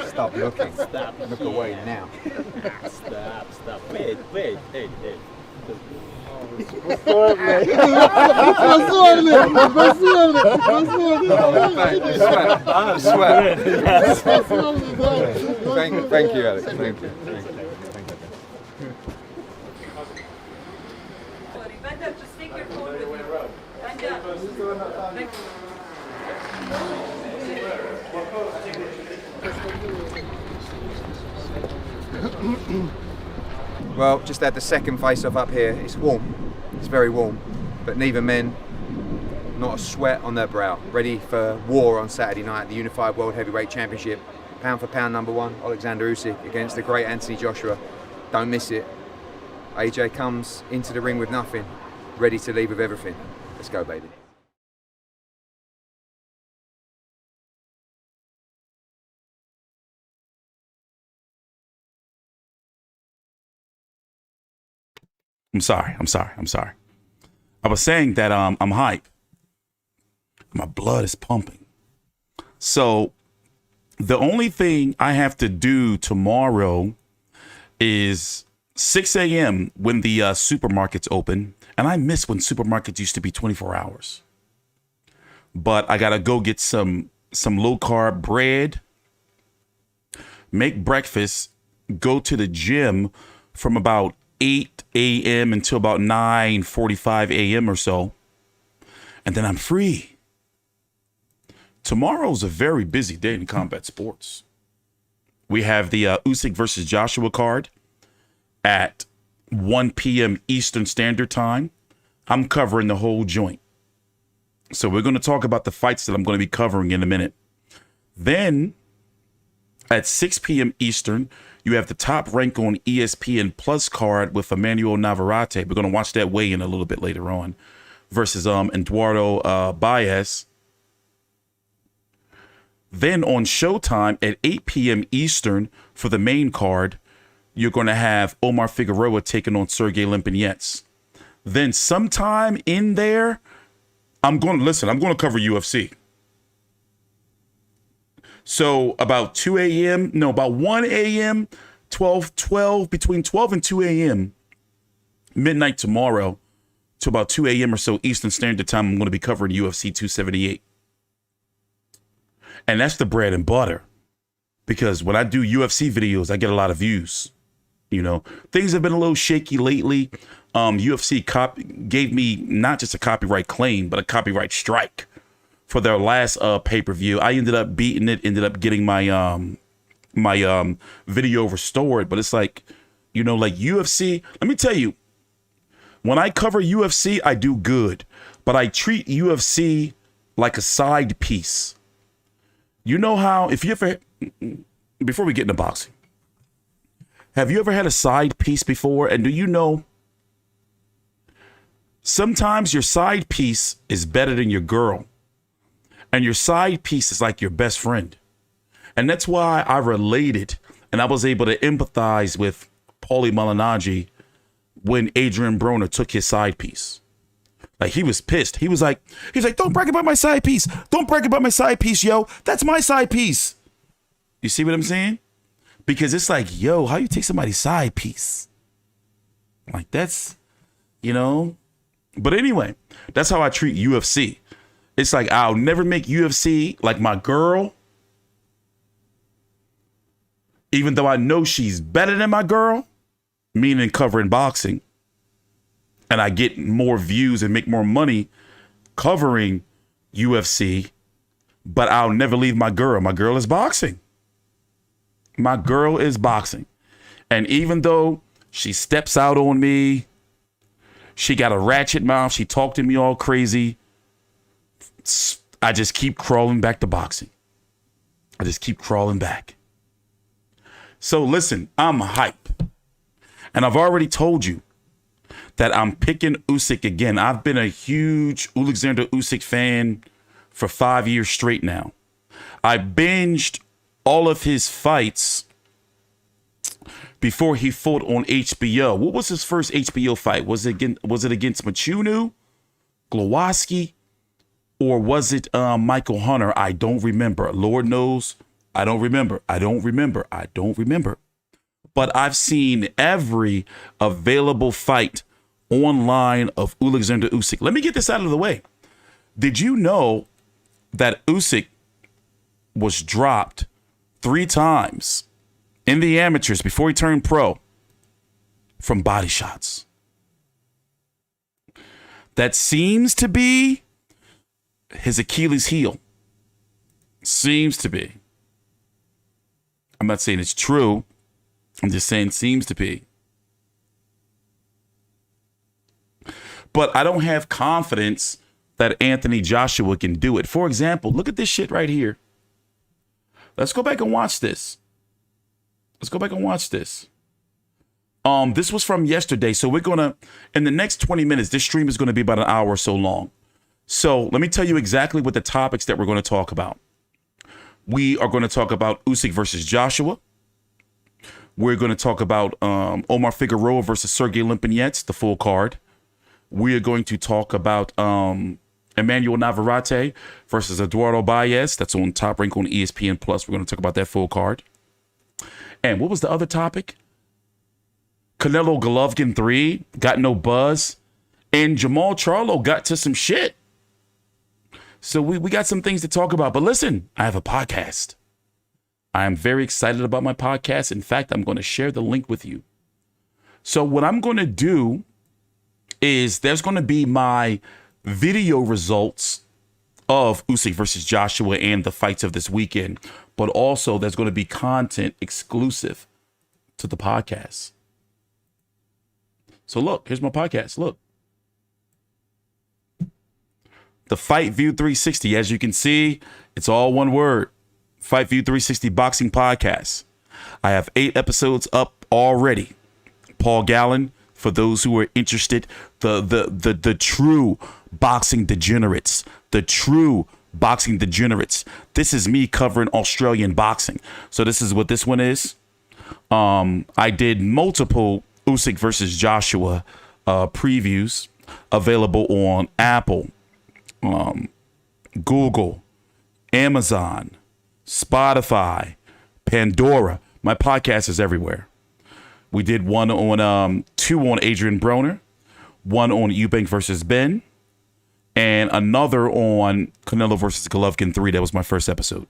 Stop looking. Look away now. Stop. Wait. Thank you, Alex. Thank you. Better just take your phone with you. Well, just had the second face-off up here. It's warm. It's very warm, but neither men, not a sweat on their brow. Ready for war on Saturday night, the Unified World Heavyweight Championship. Pound for pound #1, Alexander Usyk against the great Anthony Joshua. Don't miss it. AJ comes into the ring with nothing, ready to leave with everything. Let's go, baby. I'm sorry. I was saying that I'm hype. My blood is pumping. So the only thing I have to do tomorrow is 6 a.m. when the supermarkets open. And I miss when supermarkets used to be 24 hours. But I got to go get some low-carb bread, make breakfast, go to the gym from about 8 a.m. until about 9:45 a.m. or so. And then I'm free. Tomorrow's a very busy day in combat sports. We have the Usyk versus Joshua card at 1 p.m. Eastern Standard Time. I'm covering the whole joint. So we're going to talk about the fights that I'm going to be covering in a minute. Then at 6 p.m. Eastern, you have the Top Rank on ESPN Plus card with Emmanuel Navarrete. We're going to watch that weigh-in a little bit later on versus Eduardo Baez. Then on Showtime at 8 p.m. Eastern for the main card, you're going to have Omar Figueroa taking on Sergiy Lipinets. Then sometime in there, I'm going to cover UFC. So about 2 a.m., no, about 1 a.m., 12, between 12 and 2 a.m., midnight tomorrow, to about 2 a.m. or so Eastern Standard Time, I'm going to be covering UFC 278. And that's the bread and butter. Because when I do UFC videos, I get a lot of views. You know, things have been a little shaky lately. UFC gave me not just a copyright claim, but a copyright strike for their last pay-per-view. I ended up beating it, ended up getting my video restored. But it's like, you know, like UFC, let me tell you, when I cover UFC, I do good. But I treat UFC like a side piece. You know how, if you ever, before we get into boxing, have you ever had a side piece before? And do you know, sometimes your side piece is better than your girl. And your side piece is like your best friend. And that's why I related and I was able to empathize with Paulie Malignaggi when Adrien Broner took his side piece. Like, he was pissed. He was like, don't brag about my side piece. Don't brag about my side piece, yo. That's my side piece. You see what I'm saying? Because it's like, yo, how you take somebody's side piece? Like, that's, you know. But anyway, that's how I treat UFC. It's like, I'll never make UFC like my girl, even though I know she's better than my girl, meaning covering boxing. And I get more views and make more money covering UFC, but I'll never leave my girl. My girl is boxing. My girl is boxing. And even though she steps out on me, she got a ratchet mouth, she talked to me all crazy, I just keep crawling back to boxing. I just keep crawling back. So listen, I'm hype. And I've already told you that I'm picking Usyk again. I've been a huge Alexander Usyk fan for 5 years straight now. I binged all of his fights before he fought on HBO. What was his first HBO fight? Was it against Machunu, Glowacki, or was it Michael Hunter? I don't remember. Lord knows I don't remember. But I've seen every available fight online of Alexander Usyk. Let me get this out of the way. Did you know that Usyk was dropped 3 times in the amateurs before he turned pro from body shots? That seems to be his Achilles heel. Seems to be. I'm not saying it's true. I'm just saying seems to be. But I don't have confidence that Anthony Joshua can do it. For example, look at this shit right here. Let's go back and watch this. This was from yesterday. So we're going to, in the next 20 minutes, this stream is going to be about an hour or so long. So let me tell you exactly what the topics that we're going to talk about. We are going to talk about Usyk versus Joshua. We're going to talk about Omar Figueroa versus Sergiy Lipinets, the full card. We are going to talk about Emmanuel Navarrete versus Eduardo Baez. That's on Top Rank on ESPN Plus. We're going to talk about that full card. And what was the other topic? Canelo Golovkin 3 got no buzz, and Jamal Charlo got to some shit. So we got some things to talk about. But listen, I have a podcast. I am very excited about my podcast. In fact, I'm going to share the link with you. So what I'm going to do is there's going to be my video results of Usyk versus Joshua and the fights of this weekend. But also there's going to be content exclusive to the podcast. So look, here's my podcast. Look. The FightView360, as you can see, it's all one word. FightView360 Boxing Podcast. I have 8 episodes up already. Paul Gallen, for those who are interested, the true boxing degenerates. The true boxing degenerates. This is me covering Australian boxing. So this is what this one is. I did multiple Usyk versus Joshua previews available on Apple, Google, Amazon, Spotify, Pandora. My podcast is everywhere. We did one on 2 on Adrien Broner, 1 on Eubank versus Ben, and another on Canelo versus Golovkin 3. That was my first episode.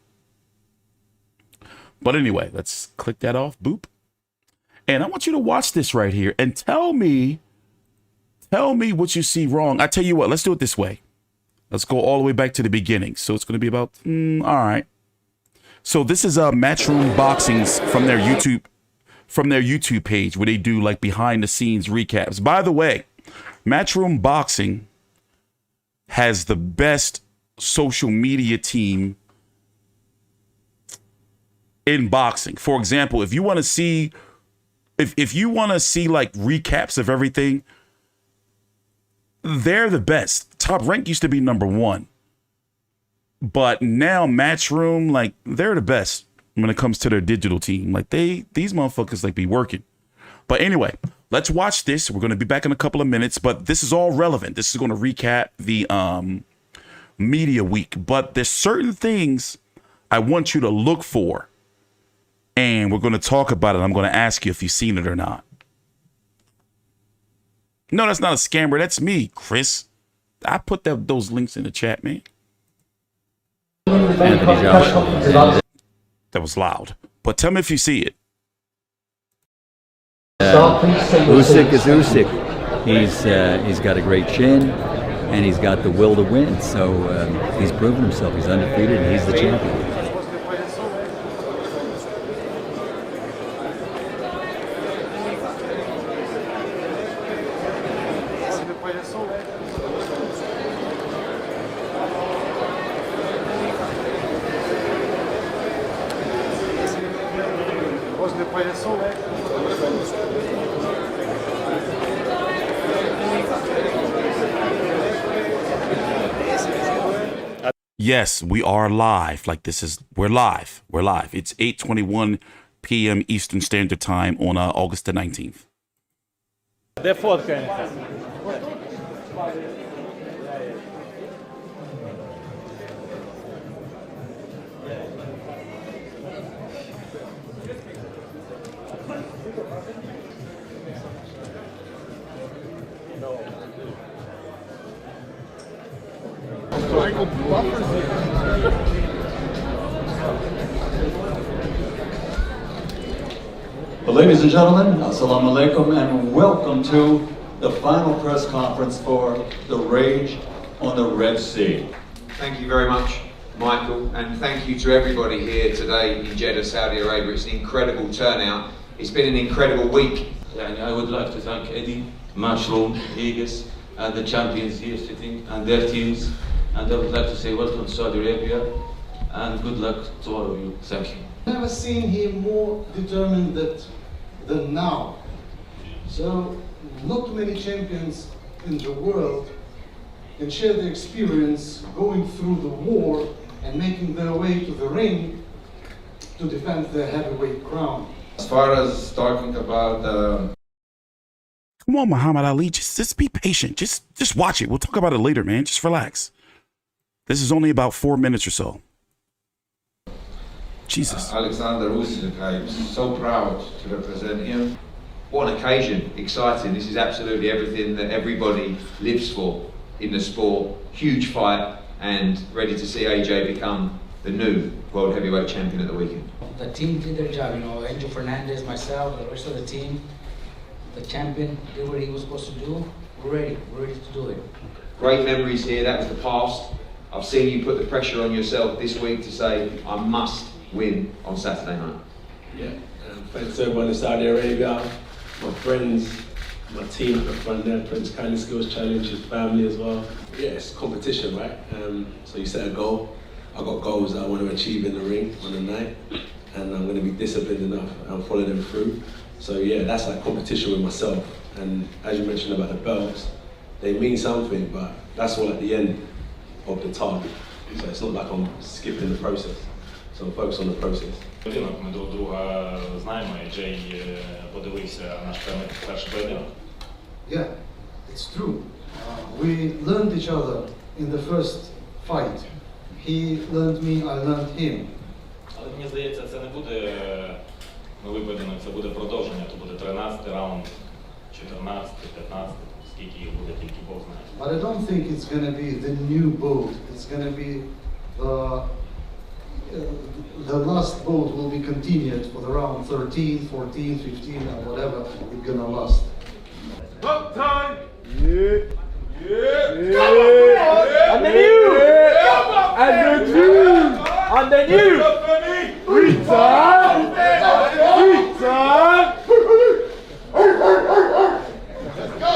But anyway, let's click that off. Boop. And I want you to watch this right here and tell me what you see wrong. I tell you what, let's do it this way. Let's go all the way back to the beginning. So it's going to be about, all right. So this is Matchroom Boxing's from their YouTube page where they do like behind the scenes recaps. By the way, Matchroom Boxing has the best social media team in boxing. For example, if you want to see like recaps of everything, they're the best. Top Rank used to be number 1. But now Matchroom, like, they're the best when it comes to their digital team. Like, these motherfuckers like be working. But anyway, let's watch this. We're going to be back in a couple of minutes, but this is all relevant. This is going to recap the media week. But there's certain things I want you to look for. And we're going to talk about it. I'm going to ask you if you've seen it or not. No, that's not a scammer. That's me, Chris. I put those links in the chat, man. Anthony Joshua. That was loud. But tell me if you see it. Usyk is Usyk. He's got a great chin, and he's got the will to win. So he's proven himself. He's undefeated, and he's the champion. Yes, we are live. Like we're live. We're live. It's 8:21 p.m. Eastern Standard Time on August the 19th. sprinkled buffers here. Well, ladies and gentlemen, assalamu alaikum, and welcome to the final press conference for the Rage on the Red Sea. Thank you very much, Michael, and thank you to everybody here today in Jeddah, Saudi Arabia. It's an incredible turnout. It's been an incredible week. I would like to thank Eddie, Mushroom, Aegis, and the champions here sitting, and their teams. And I would like to say welcome to Saudi Arabia, and good luck to all of you. Thank you. I've never seen him more determined than now. So, not too many champions in the world can share the experience going through the war and making their way to the ring to defend their heavyweight crown. As far as talking about Come on, Muhammad Ali, just be patient. Just watch it. We'll talk about it later, man. Just relax. This is only about 4 minutes or so. Jesus. Alexander Usyk, I'm so proud to represent him. What an occasion, exciting. This is absolutely everything that everybody lives for in the sport. Huge fight, and ready to see AJ become the new world heavyweight champion at the weekend. The team did their job, Angel Fernandez, myself, the rest of the team. The champion did what he was supposed to do. We're ready to do it. Great memories here, that was the past. I've seen you put the pressure on yourself this week to say, I must win on Saturday night. Yeah, thanks to everyone in Saudi Arabia, my friends, my team at the front there, Prince Kindly Skills Challenge, his family as well. Yeah, it's competition, right? So you set a goal. I've got goals that I want to achieve in the ring on the night, and I'm going to be disciplined enough and follow them through. So yeah, that's like competition with myself. And as you mentioned about the belts, they mean something, but that's all at the end of the target. So it's not like I'm skipping the process. So I'm focused on the process. Ми друг друга знаємо, і Джей подивився наш перший поєдинок. Yeah, it's true. We learned each other in the first fight. He learned me, I learned him. Але мені здається, це не буде новий поєдинок, це буде продовження, то буде 13-й раунд, 14-й, 15-й, скільки їх буде, тільки Бог знає. But I don't think it's going to be the new boat. It's going to be the last boat will be continued for the round 13, 14, 15, or whatever it's going to last. Up time! And then you! And then you! And then you! Return! Let's go!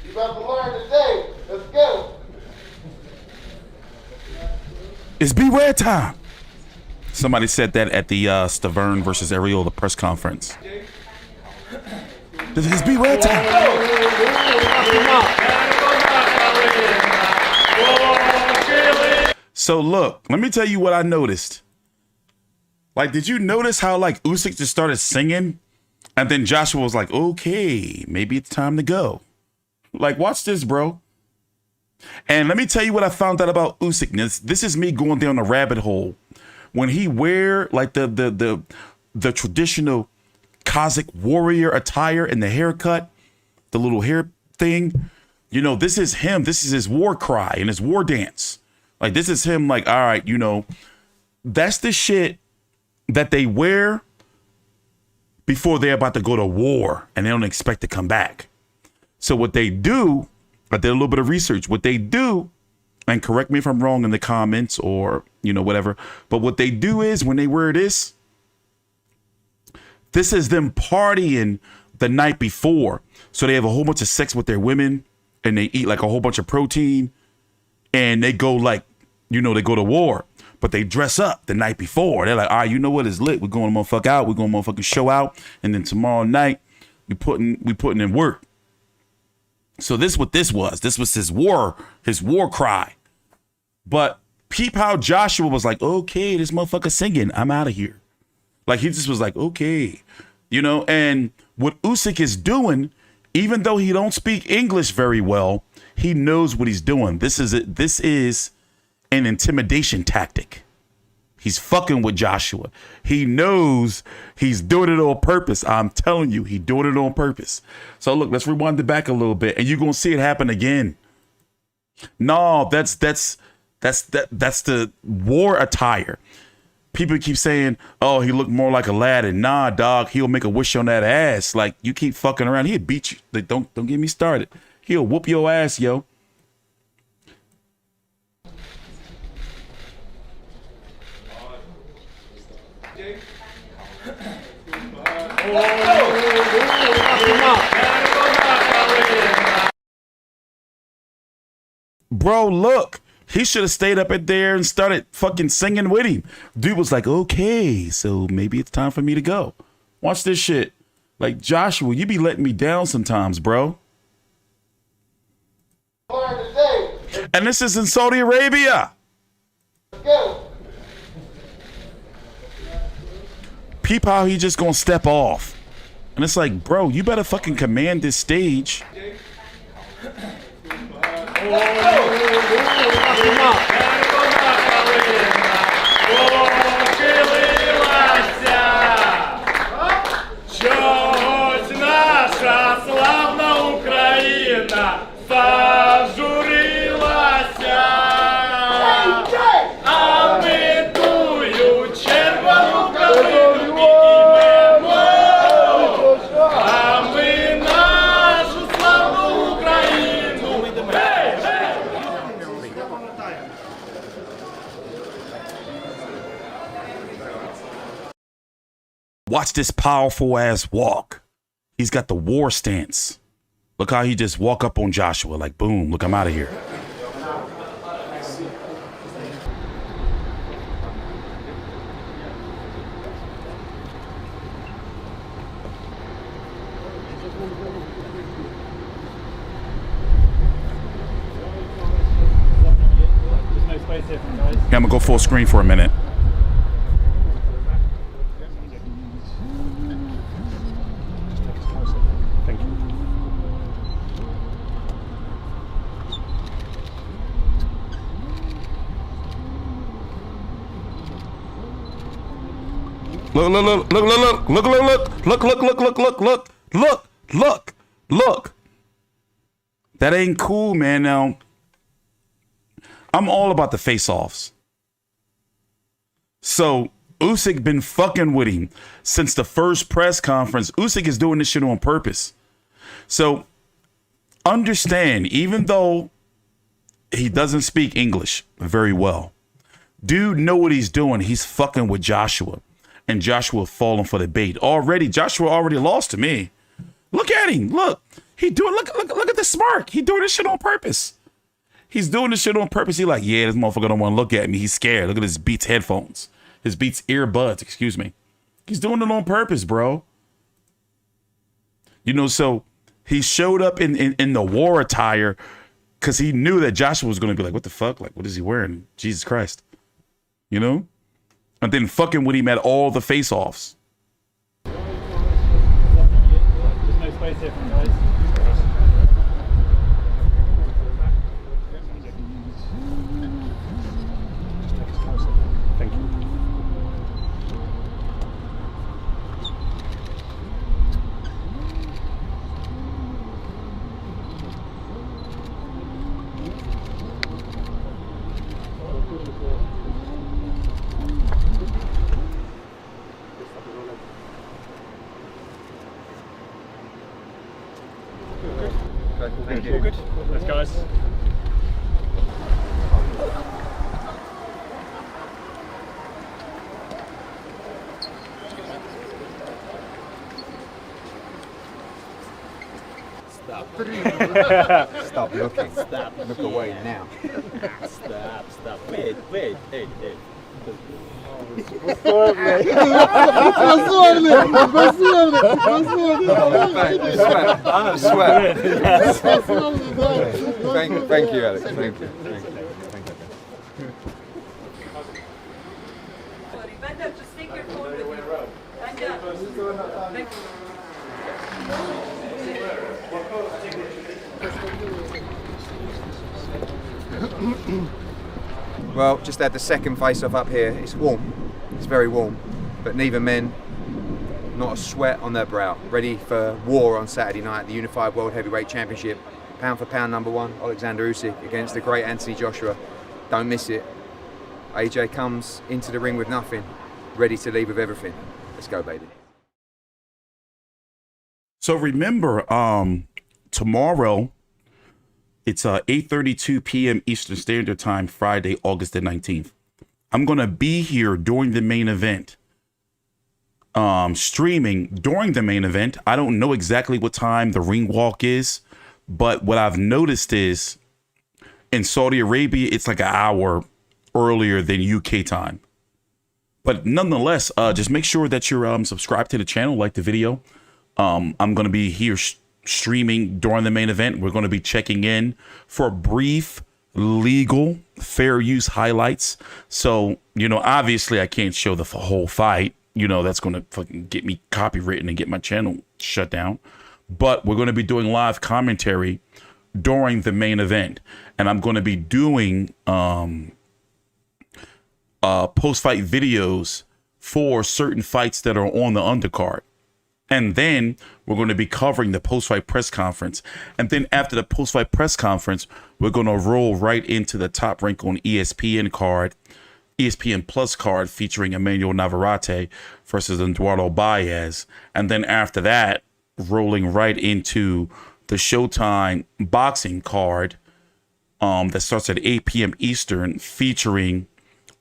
You about to learn today. Let's go! It's beware time. Somebody said that at the Stavern versus Ariel, the press conference. It's beware time. So look, let me tell you what I noticed. Like, did you notice how like Usyk just started singing? And then Joshua was like, okay, maybe it's time to go. Like, watch this, bro. And let me tell you what I found out about Usyk. This is me going down the rabbit hole. When he wear like the traditional Kazakh warrior attire and the haircut, the little hair thing, this is him. This is his war cry and his war dance. Like, this is him like, all right, that's the shit that they wear before they're about to go to war and they don't expect to come back. So what they do, I did a little bit of research. What they do, and correct me if I'm wrong in the comments or, whatever. But what they do is when they wear this is them partying the night before. So they have a whole bunch of sex with their women and they eat like a whole bunch of protein and they go like, they go to war, but they dress up the night before. They're like, all right, you know what? It's lit. We're going to motherfucker out. We're going to motherfucking show out. And then tomorrow night we putting in work. So this is what this was. This was his war cry. But peep how Joshua was like, okay, this motherfucker singing. I'm out of here. Like, he just was like, okay. And what Usyk is doing, even though he don't speak English very well, he knows what he's doing. This is an intimidation tactic. He's fucking with Joshua. He knows he's doing it on purpose. I'm telling you, he's doing it on purpose. So look, let's rewind it back a little bit, and you're gonna see it happen again. No, that's the war attire. People keep saying, "Oh, he looked more like Aladdin." Nah, dog, he'll make a wish on that ass. Like, you keep fucking around, he'll beat you. Like, don't get me started. He'll whoop your ass, yo. Bro, look, he should have stayed up in there and started fucking singing with him. Dude was like, okay, so maybe it's time for me to go. Watch this shit. Like, Joshua, you be letting me down sometimes, bro. And this is in Saudi Arabia. Peep how he just gonna step off. And it's like, bro, you better fucking command this stage. Чогось наша славна Україна зажурилася, а ми тую червону калину підіймемо, а ми нашу славну Україну. Гей, гей! Watch this powerful ass walk. He's got the war stance. Look how he just walk up on Joshua like, boom, look, I'm out of here. Yeah, I'm gonna go full screen for a minute. Look. That ain't cool, man. Now, I'm all about the face-offs. So, Usyk been fucking with him since the first press conference. Usyk is doing this shit on purpose. So, understand, even though he doesn't speak English very well, dude know what he's doing. He's fucking with Joshua. And Joshua falling for the bait. Joshua already lost to me. Look at him. Look. He doing look at the smirk. He doing this shit on purpose. He's doing this shit on purpose. He like, yeah, this motherfucker don't want to look at me. He's scared. Look at his Beats headphones. His Beats earbuds, excuse me. He's doing it on purpose, bro. You know, so he showed up in the war attire because he knew that Joshua was going to be like, what the fuck? Like, what is he wearing? Jesus Christ. You know? And then fucking with him at all the face-offs. There's no space here for guys. Thank you. Thank you. All good? Let's guys. Stop. Stop looking. Stop. Look away now. Stop. Wait. Hey. Thank you, Alex. Thank you. Better just take your phone with you. Thank you. Well, just had the second face-off up here. It's warm. It's very warm. But neither men, not a sweat on their brow. Ready for war on Saturday night, the Unified World Heavyweight Championship. Pound for pound #1, Alexander Usyk against the great Anthony Joshua. Don't miss it. AJ comes into the ring with nothing, ready to leave with everything. Let's go, baby. So remember, tomorrow, it's 8:32 p.m. Eastern Standard Time, Friday, August the 19th. I'm going to be here during the main event, streaming during the main event. I don't know exactly what time the ring walk is, but what I've noticed is in Saudi Arabia, it's like an hour earlier than UK time. But nonetheless, just make sure that you're subscribed to the channel, like the video. I'm going to be here streaming during the main event. We're going to be checking in for brief legal fair use highlights. So, you know, obviously I can't show the whole fight. You know, that's going to fucking get me copywritten and get my channel shut down. But we're going to be doing live commentary during the main event. And I'm going to be doing post-fight videos for certain fights that are on the undercard. And then we're going to be covering the post-fight press conference. And then after the post-fight press conference, we're going to roll right into the Top Rank on ESPN card, ESPN Plus card featuring Emmanuel Navarrete versus Eduardo Baez. And then after that, rolling right into the Showtime boxing card that starts at 8 p.m. Eastern featuring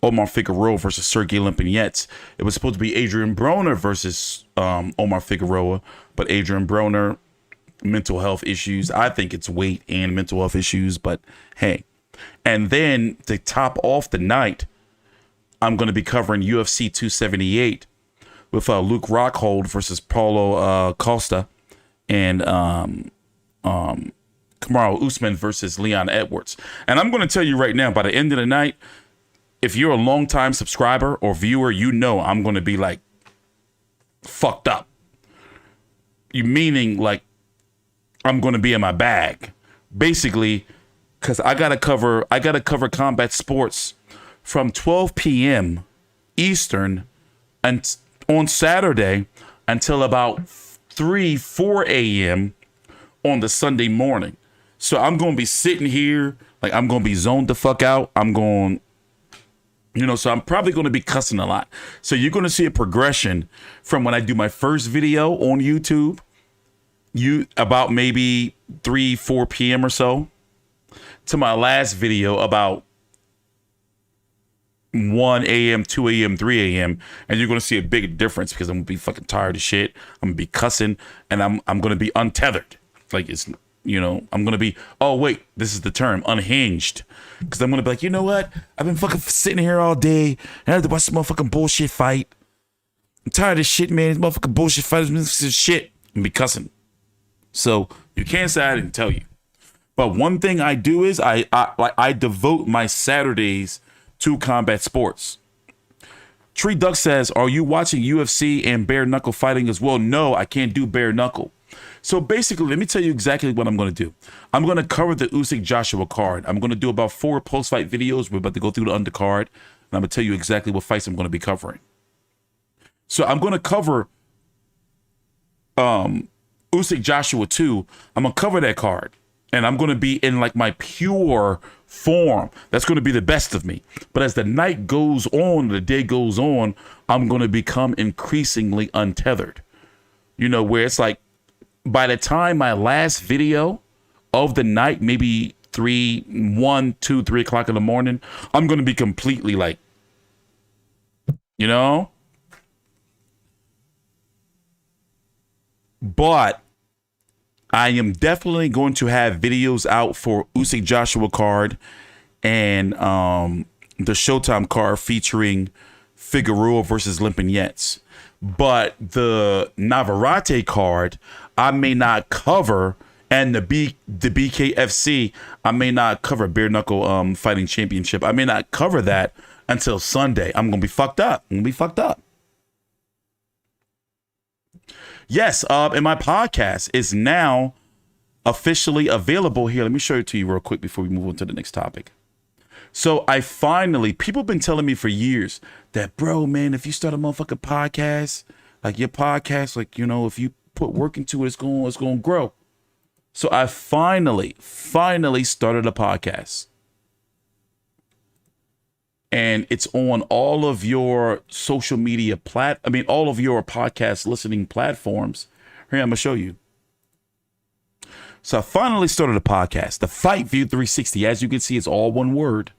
Omar Figueroa versus Sergiy Lipinets. It was supposed to be Adrien Broner versus Omar Figueroa, but Adrien Broner, mental health issues. I think it's weight and mental health issues, but hey. And then to top off the night, I'm going to be covering UFC 278 with Luke Rockhold versus Paulo Costa and Kamaru Usman versus Leon Edwards. And I'm going to tell you right now, by the end of the night, if you're a longtime subscriber or viewer, you know I'm going to be like fucked up. You meaning like I'm going to be in my bag, basically, because I gotta cover combat sports from 12 p.m. Eastern and on Saturday until about 4 a.m. on the Sunday morning. So I'm going to be sitting here like I'm going to be zoned the fuck out. I'm going. You know, so I'm probably going to be cussing a lot. So you're going to see a progression from when I do my first video on YouTube, about maybe 3-4 p.m. or so, to my last video about 1 a.m., 2 a.m., 3 a.m. And you're going to see a big difference because I'm going to be fucking tired of shit. I'm going to be cussing and I'm going to be untethered. Like it's, you know, I'm going to be, oh, wait, this is the term, unhinged. Because I'm going to be like, you know what? I've been fucking sitting here all day and I had to watch this motherfucking bullshit fight. I'm tired of this shit, man. This motherfucking bullshit fight is shit. I'm going to be cussing. So you can't say I didn't tell you. But one thing I do is I devote my Saturdays to combat sports. Tree Duck says, are you watching UFC and bare knuckle fighting as well? No, I can't do bare knuckle. So basically, let me tell you exactly what I'm going to do. I'm going to cover the Usyk Joshua card. I'm going to do about 4 post-fight videos. We're about to go through the undercard. And I'm going to tell you exactly what fights I'm going to be covering. So I'm going to cover Usyk Joshua 2. I'm going to cover that card. And I'm going to be in like my pure form. That's going to be the best of me. But as the night goes on, the day goes on, I'm going to become increasingly untethered. You know, where it's like, by the time my last video of the night, maybe 1, 2, 3 o'clock in the morning, I'm going to be completely like, you know? But I am definitely going to have videos out for Usyk Joshua card and the Showtime card featuring Figueroa versus Lipinets. But the Navarrete card, I may not cover, and the BKFC, I may not cover bare knuckle fighting championship. I may not cover that until Sunday. I'm gonna be fucked up. Yes, and my podcast is now officially available here. Let me show it to you real quick before we move on to the next topic. So I finally, people been telling me for years that, bro, man, if you start a motherfucking podcast, like your podcast, like, you know, if you put work into it, it's going to grow. So I finally started a podcast. And it's on all of your social media all of your podcast listening platforms. Here, I'm going to show you. So I finally started a podcast, the FightView360. As you can see, it's all one word,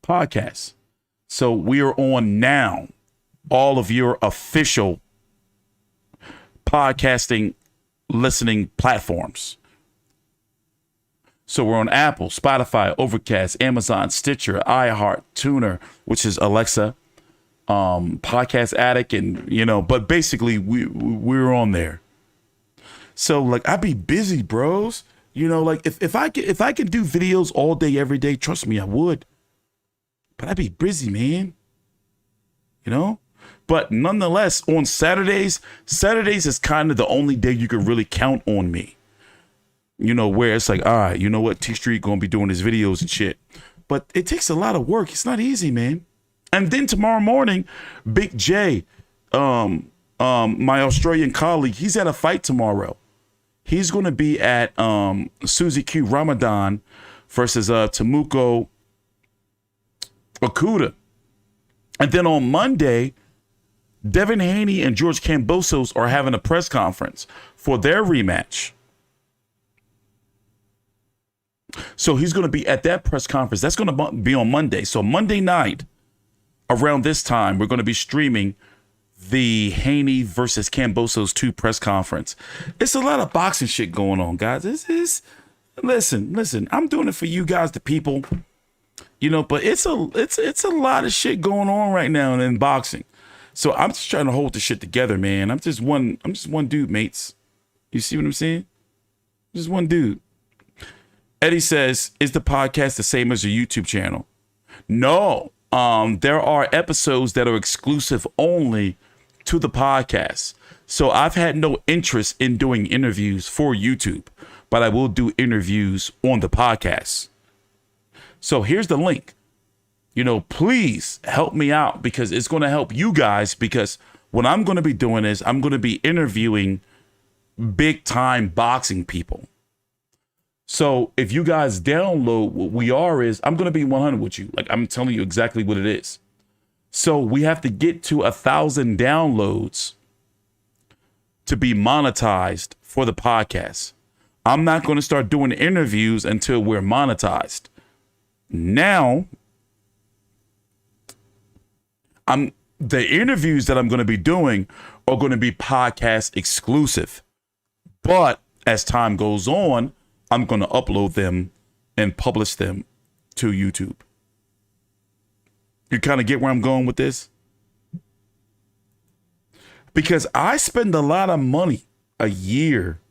podcast. So we are on now all of your official podcasting listening platforms. So we're on Apple, Spotify, Overcast, Amazon, Stitcher, iHeart, Tuner, which is Alexa, Podcast Addict, and, you know, but basically we're on there. So like I be busy, bros. You know, like if I can do videos all day, every day, trust me, I would. But I be busy, man. You know? But nonetheless, on Saturdays is kind of the only day you can really count on me. You know, where it's like, all right, you know what, T Street gonna be doing his videos and shit. But it takes a lot of work. It's not easy, man. And then tomorrow morning, Big J, my Australian colleague, he's at a fight tomorrow. He's gonna be at Suzy Q Ramadan versus Temuco Okuda. And then on Monday, Devin Haney and George Kambosos are having a press conference for their rematch. So he's going to be at that press conference. That's going to be on Monday. So Monday night, around this time, we're going to be streaming the Haney versus Kambosos 2 press conference. It's a lot of boxing shit going on, guys. Listen, I'm doing it for you guys, the people, you know, but it's a lot of shit going on right now in boxing. So I'm just trying to hold the shit together, man. I'm just one dude, mates. You see what I'm saying? Just one dude. Eddie says, is the podcast the same as your YouTube channel? No. There are episodes that are exclusive only to the podcast. So I've had no interest in doing interviews for YouTube, but I will do interviews on the podcast. So here's the link. You know, please help me out because it's going to help you guys, because what I'm going to be doing is I'm going to be interviewing big time boxing people. So if you guys download what we are is, I'm going to be 100 with you. Like, I'm telling you exactly what it is. So we have to get to 1,000 downloads to be monetized for the podcast. I'm not going to start doing interviews until we're monetized. Now, the interviews that I'm going to be doing are going to be podcast exclusive. But as time goes on, I'm going to upload them and publish them to YouTube. You kind of get where I'm going with this? Because I spend a lot of money a year,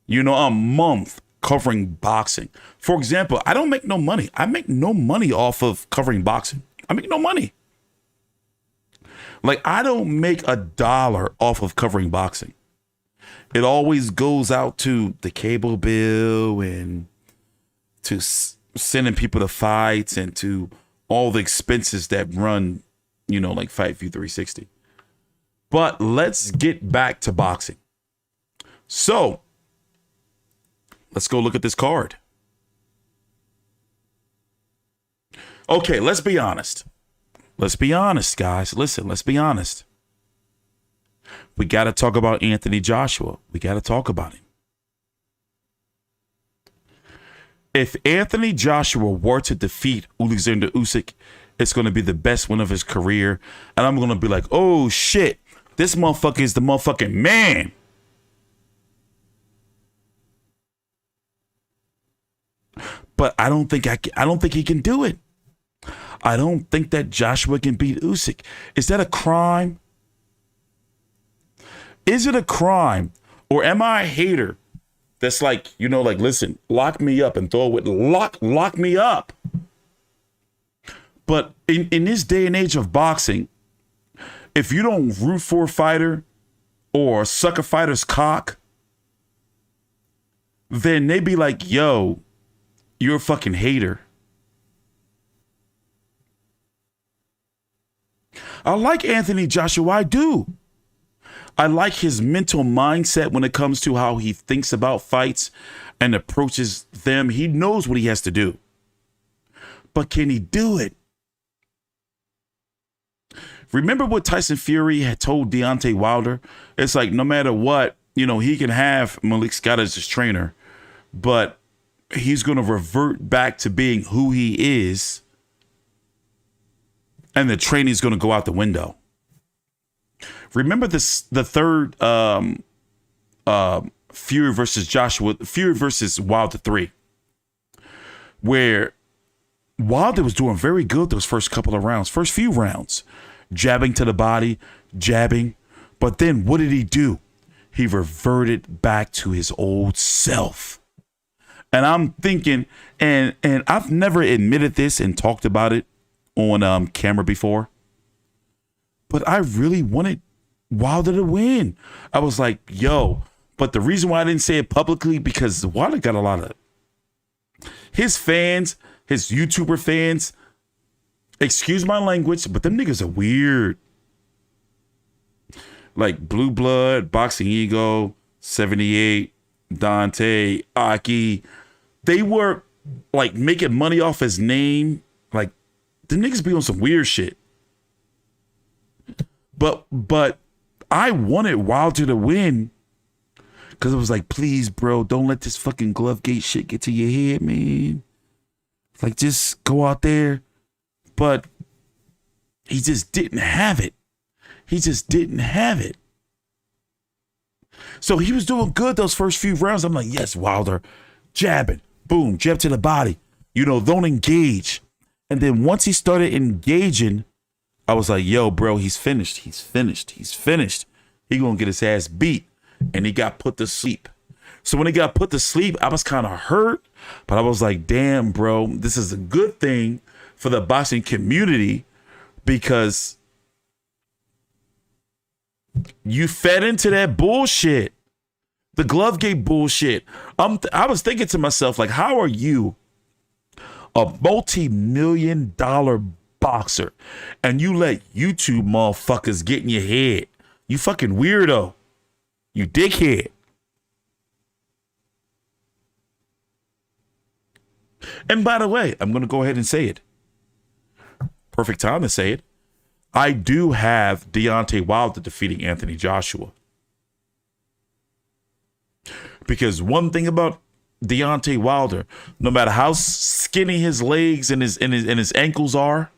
you know, a month covering boxing. For example, I don't make no money. I make no money off of covering boxing. I make no money. Like, I don't make $1 off of covering boxing. It always goes out to the cable bill and to sending people to fights and to all the expenses that run, you know, like FightView360. But let's get back to boxing. So let's go look at this card. Okay, let's be honest. Let's be honest, guys. Listen, let's be honest. We got to talk about Anthony Joshua. We got to talk about him. If Anthony Joshua were to defeat Alexander Usyk, it's going to be the best win of his career. And I'm going to be like, oh, shit, this motherfucker is the motherfucking man. But I don't think he can do it. I don't think that Joshua can beat Usyk. Is that a crime? Is it a crime? Or am I a hater that's like, you know, like, listen, lock me up and throw it, lock me up. But in this day and age of boxing, if you don't root for a fighter or suck a fighter's cock, then they be like, yo, you're a fucking hater. I like Anthony Joshua. I do. I like his mental mindset when it comes to how he thinks about fights and approaches them. He knows what he has to do. But can he do it? Remember what Tyson Fury had told Deontay Wilder? It's like, no matter what, he can have Malik Scott as his trainer, but he's going to revert back to being who he is, and the training is going to go out the window. Remember the third Fury versus Wilder 3, where Wilder was doing very good those first few rounds, jabbing to the body, jabbing. But then what did he do? He reverted back to his old self. And I'm thinking, and I've never admitted this and talked about it on camera before, but I really wanted Wilder to win. I was like, yo, but the reason why I didn't say it publicly, because Wilder got a lot of his fans, his YouTuber fans, excuse my language, but them niggas are weird. Like Blue Blood, Boxing Ego, 78, Dante, Aki. They were like making money off his name. Like, the niggas be on some weird shit. But I wanted Wilder to win because it was like, please, bro, don't let this fucking Glovegate shit get to your head, man. Like, just go out there. But he just didn't have it. He just didn't have it. So he was doing good those first few rounds. I'm like, yes, Wilder, jabbing, boom, jab to the body. Don't engage. And then once he started engaging, I was like, yo, bro, he's finished. He's finished. He's finished. He gonna get his ass beat. And he got put to sleep. So when he got put to sleep, I was kind of hurt, but I was like, damn, bro, this is a good thing for the boxing community, because you fed into that bullshit, the Glovegate bullshit. I was thinking to myself, like, how are you, a multi-million-dollar boxer, and you let YouTube motherfuckers get in your head? You fucking weirdo. You dickhead. And by the way, I'm going to go ahead and say it. Perfect time to say it. I do have Deontay Wilder defeating Anthony Joshua. Because one thing about Deontay Wilder, no matter how skinny his legs and his ankles are,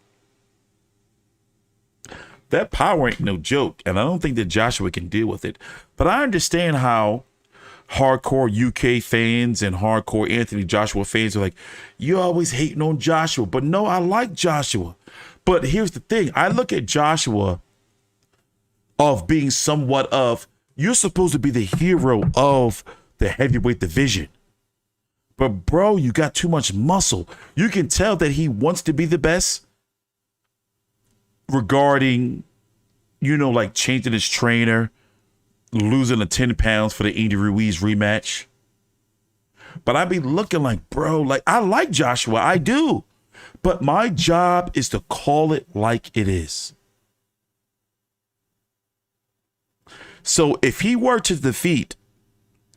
that power ain't no joke. And I don't think that Joshua can deal with it. But I understand how hardcore UK fans and hardcore Anthony Joshua fans are like, you always hating on Joshua. But no, I like Joshua. But here's the thing. I look at Joshua of being somewhat of, you're supposed to be the hero of the heavyweight division. But bro, you got too much muscle. You can tell that he wants to be the best regarding, like changing his trainer, losing the 10 pounds for the Andy Ruiz rematch. But I be looking like, bro, like, I like Joshua. I do. But my job is to call it like it is. So if he were to defeat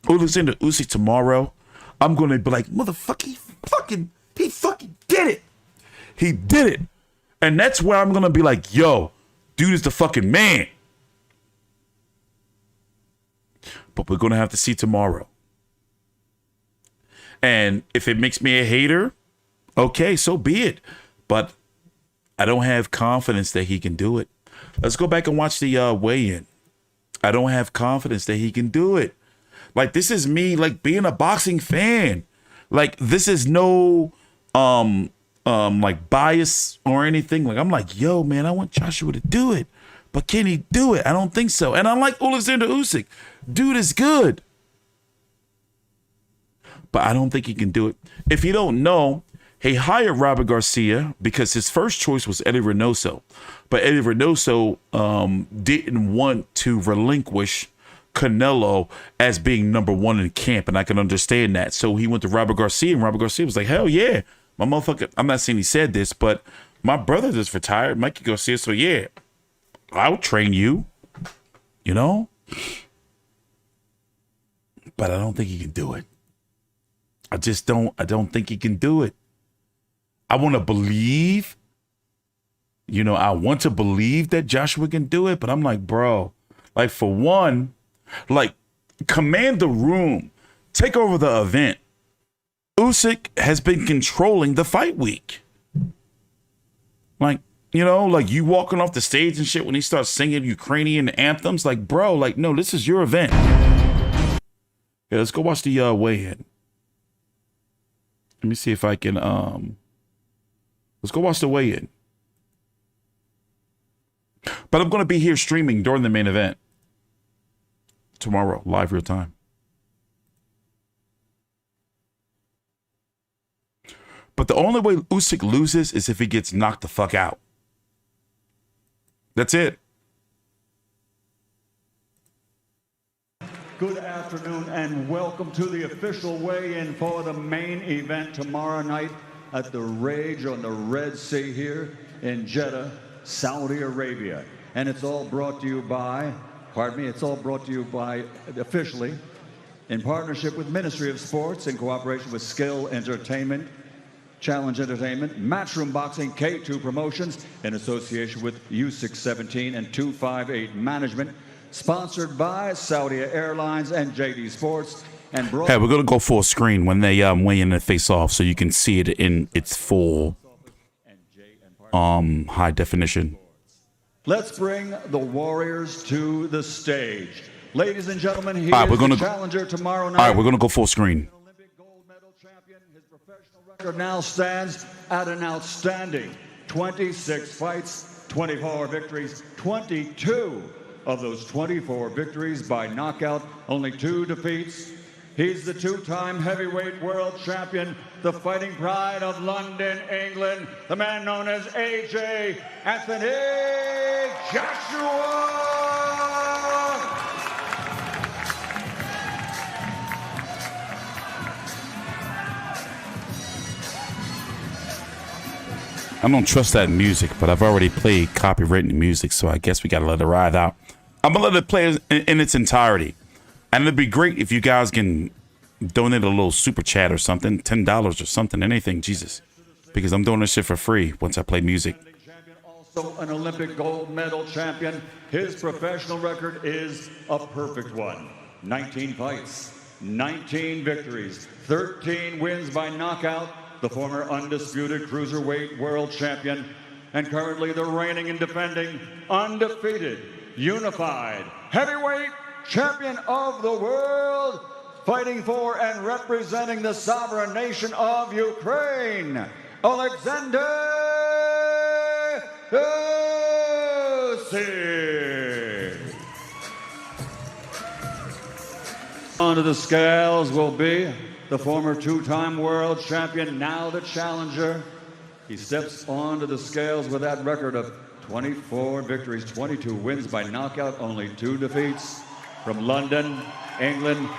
Alexander Usyk tomorrow, I'm going to be like, motherfucker, he fucking did it. He did it. And that's where I'm going to be like, yo, dude is the fucking man. But we're going to have to see tomorrow. And if it makes me a hater, okay, so be it. But I don't have confidence that he can do it. Let's go back and watch the weigh-in. I don't have confidence that he can do it. Like, this is me, like, being a boxing fan. Like, this is no like bias or anything. Like, I'm like, yo, man, I want Joshua to do it. But can he do it? I don't think so. And I like Alexander Usyk. Dude is good. But I don't think he can do it. If you don't know, he hired Robert Garcia because his first choice was Eddie Reynoso. But Eddie Reynoso didn't want to relinquish Canelo as being number one in camp, and I can understand that. So he went to Robert Garcia, and Robert Garcia was like, hell yeah. My motherfucker, I'm not saying he said this, but my brother just retired, Mikey Garcia, so yeah. I'll train you, you know? But I don't think he can do it. I don't think he can do it. I want to believe, I want to believe that Joshua can do it, but I'm like, bro, like for one, like command the room, take over the event. Usyk has been controlling the fight week. Like, like you walking off the stage and shit when he starts singing Ukrainian anthems, like, bro, like, no, this is your event. Yeah, let's go watch the weigh-in. Let me see if I can, let's go watch the weigh-in. But I'm going to be here streaming during the main event tomorrow, live real time. But the only way Usyk loses is if he gets knocked the fuck out. That's it. Good afternoon and welcome to the official weigh-in for the main event tomorrow night at the Rage on the Red Sea here in Jeddah, Saudi Arabia. And it's all brought to you by, officially, in partnership with Ministry of Sports, in cooperation with Skill Entertainment, Challenge Entertainment, Matchroom Boxing, K2 Promotions, in association with Usyk 17 and 258 Management, sponsored by Saudi Airlines and JD Sports. And hey, we're going to go full screen when they weigh in and face off so you can see it in its full high definition. Let's bring the Warriors to the stage. Ladies and gentlemen, he is the challenger tomorrow night. All right, we're going to go full screen. Record now stands at an outstanding 26 fights, 24 victories, 22 of those 24 victories by knockout, only 2 defeats. He's the 2-time heavyweight world champion, the fighting pride of London, England, the man known as AJ Anthony Joshua. I don't trust that music, but I've already played copywritten music, so I guess we got to let it ride out. I'm going to let it play in its entirety. And it'd be great if you guys can donate a little super chat or something, $10 or something, anything, Jesus. Because I'm doing this shit for free once I play music. Also an Olympic gold medal champion. His professional record is a perfect one. 19 fights, 19 victories, 13 wins by knockout. The former undisputed cruiserweight world champion and currently the reigning and defending undefeated unified heavyweight champion of the world, fighting for and representing the sovereign nation of Ukraine, Alexander Usyk. Onto the scales will be the former 2-time world champion, now the challenger. He steps onto the scales with that record of 24 victories, 22 wins by knockout, only 2 defeats. From London, England,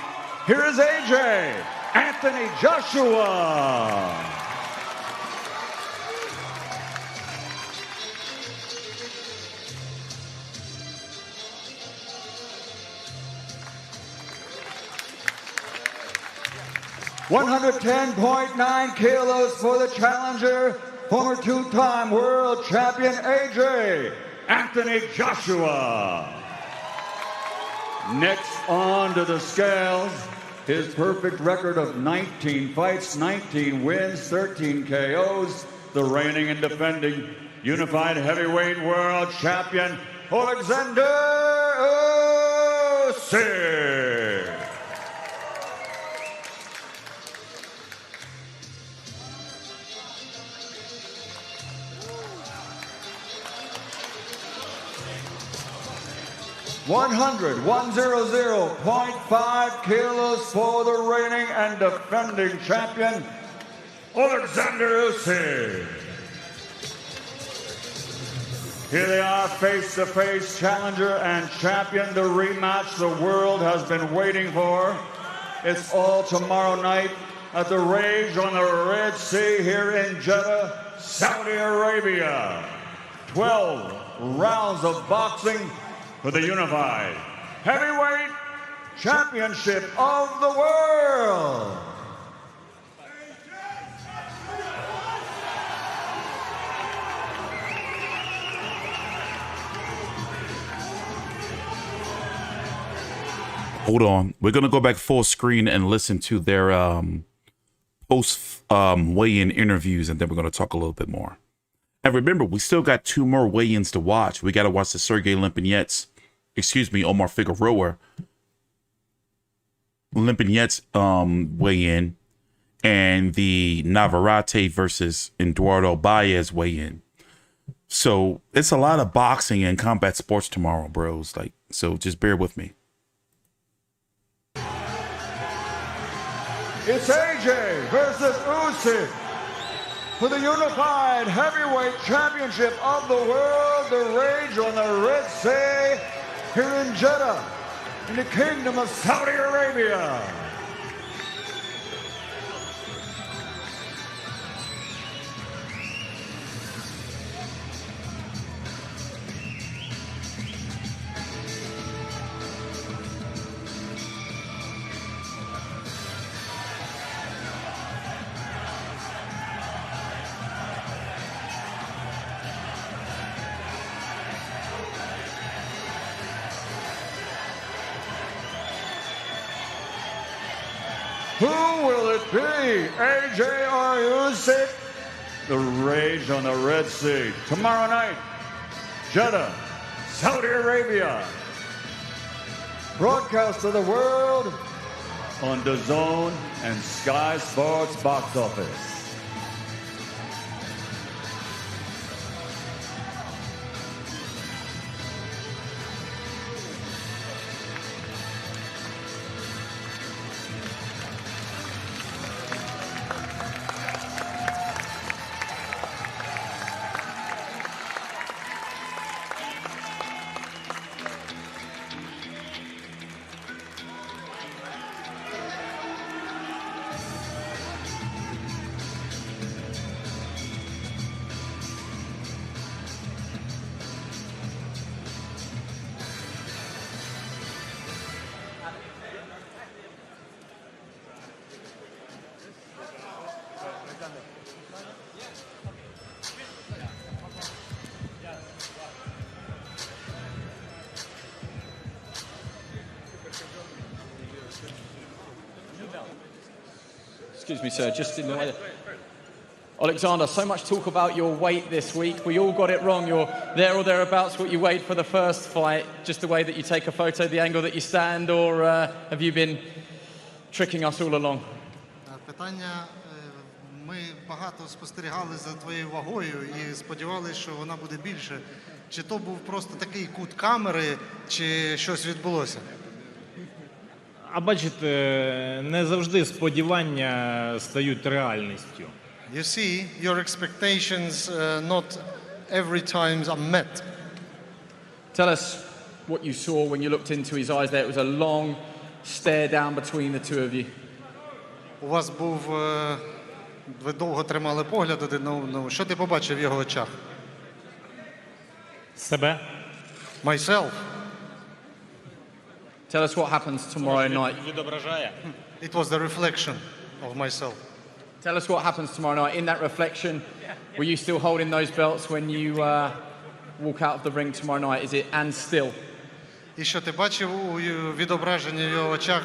here is AJ Anthony Joshua. $110.9 kilos for the challenger, former 2-time world champion AJ Anthony Joshua. Next on to the scales, his perfect record of 19 fights, 19 wins, 13 KOs, the reigning and defending unified heavyweight world champion, Alexander Usyk. $100.5 kilos for the reigning and defending champion, Alexander Usyk. Here they are, face-to-face challenger and champion, the rematch the world has been waiting for. It's all tomorrow night at the Rage on the Red Sea here in Jeddah, Saudi Arabia. 12 rounds of boxing for the unified heavyweight championship of the world. Hold on. We're going to go back full screen and listen to their post weigh-in interviews, and then we're going to talk a little bit more. And remember, we still got 2 more weigh-ins to watch. We got to watch the Sergiy Lipinets, Omar Figueroa Lipinets weigh-in, and the Navarrete versus Eduardo Baez weigh-in. So it's a lot of boxing and combat sports tomorrow, bros. So just bear with me. It's AJ versus Usyk for the unified heavyweight championship of the world. The rage on the Red Sea here in Jeddah, in the Kingdom of Saudi Arabia. Who will it be? AJ or Usyk? The rage on the Red Sea. Tomorrow night, Jeddah, Saudi Arabia. Broadcast to the world on DAZN and Sky Sports Box Office. Excuse me, sir, just in the way. Alexander, so much talk about your weight this week. We all got it wrong. You're there or thereabouts what you weighed for the first fight, just the way that you take a photo, the angle that you stand, or have you been tricking us all along? Питання, ми багато спостерігали за твоєю вагою і сподівалися, що вона буде більше. Чи то був просто такий кут камери, чи щось відбулося? А бачите, не завжди сподівання стають реальністю. You see, your expectations not every time are met. Tell us what you saw when you looked into his eyes there. It was a long stare down between the two of you. У вас був, ви довго тримали погляд один на одного. Що ти побачив в його очах? Себе. Myself. Tell us what happens tomorrow night. It was the reflection of myself. Tell us what happens tomorrow night. In that reflection, were you still holding those belts when you walk out of the ring tomorrow night? Is it and still? І що ти бачив у відображенні в його очах,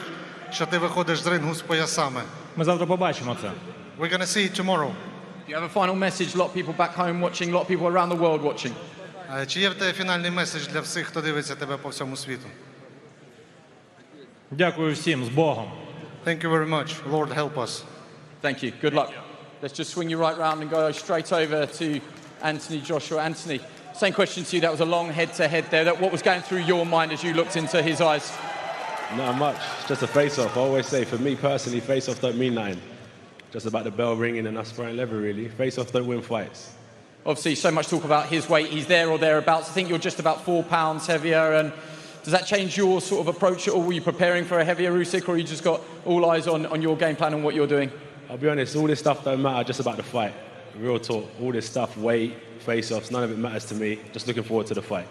що ти виходиш з рингу з поясами? Ми завтра побачимо це. We're going to see it tomorrow. Do you have a final message? A lot of people back home watching, a lot of people around the world watching. Чи є в тебе фінальний меседж для всіх, хто дивиться тебе по всьому світу? Дякую всім, з Богом. Thank you very much. Lord help us. Thank you. Good luck. Let's just swing you right round and go straight over to Anthony Joshua. Anthony, same question to you. That was a long head-to-head there. What was going through your mind as you looked into his eyes? Not much. It's just a face-off. I always say, for me personally, face-off don't mean nothing. Just about the bell ringing and us throwing lever, really. Face-off don't win fights. Obviously, so much talk about his weight. He's there or thereabouts. I think you're just about 4 pounds heavier. And does that change your sort of approach at all? Were you preparing for a heavier Usyk, or you just got all eyes on your game plan and what you're doing? I'll be honest, all this stuff don't matter, just about the fight. real talk. All this stuff, weight, face-offs, none of it matters to me. Just looking forward to the fight.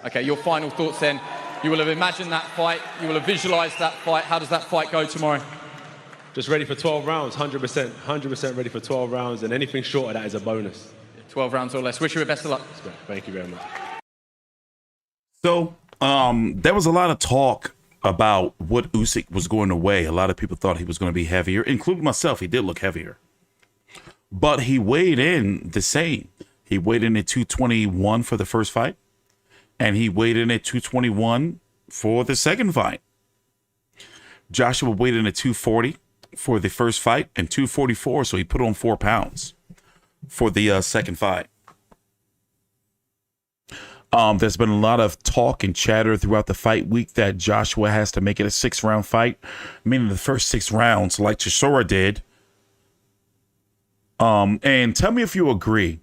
Okay, your final thoughts then. You will have imagined that fight. You will have visualized that fight. How does that fight go tomorrow? Just ready for 12 rounds, 100% ready for 12 rounds, and anything short of that is a bonus. 12 rounds or less. Wish you the best of luck. Thank you very much. So, there was a lot of talk about what Usyk was going to weigh. A lot of people thought he was going to be heavier, including myself. He did look heavier. But he weighed in the same. He weighed in at 221 for the first fight, and he weighed in at 221 for the second fight. Joshua weighed in at 240 for the first fight and 244, so he put on 4 pounds for the second fight. There's been a lot of talk and chatter throughout the fight week that Joshua has to make it a 6-round fight, meaning the first 6 rounds, like Chisora did. And tell me if you agree.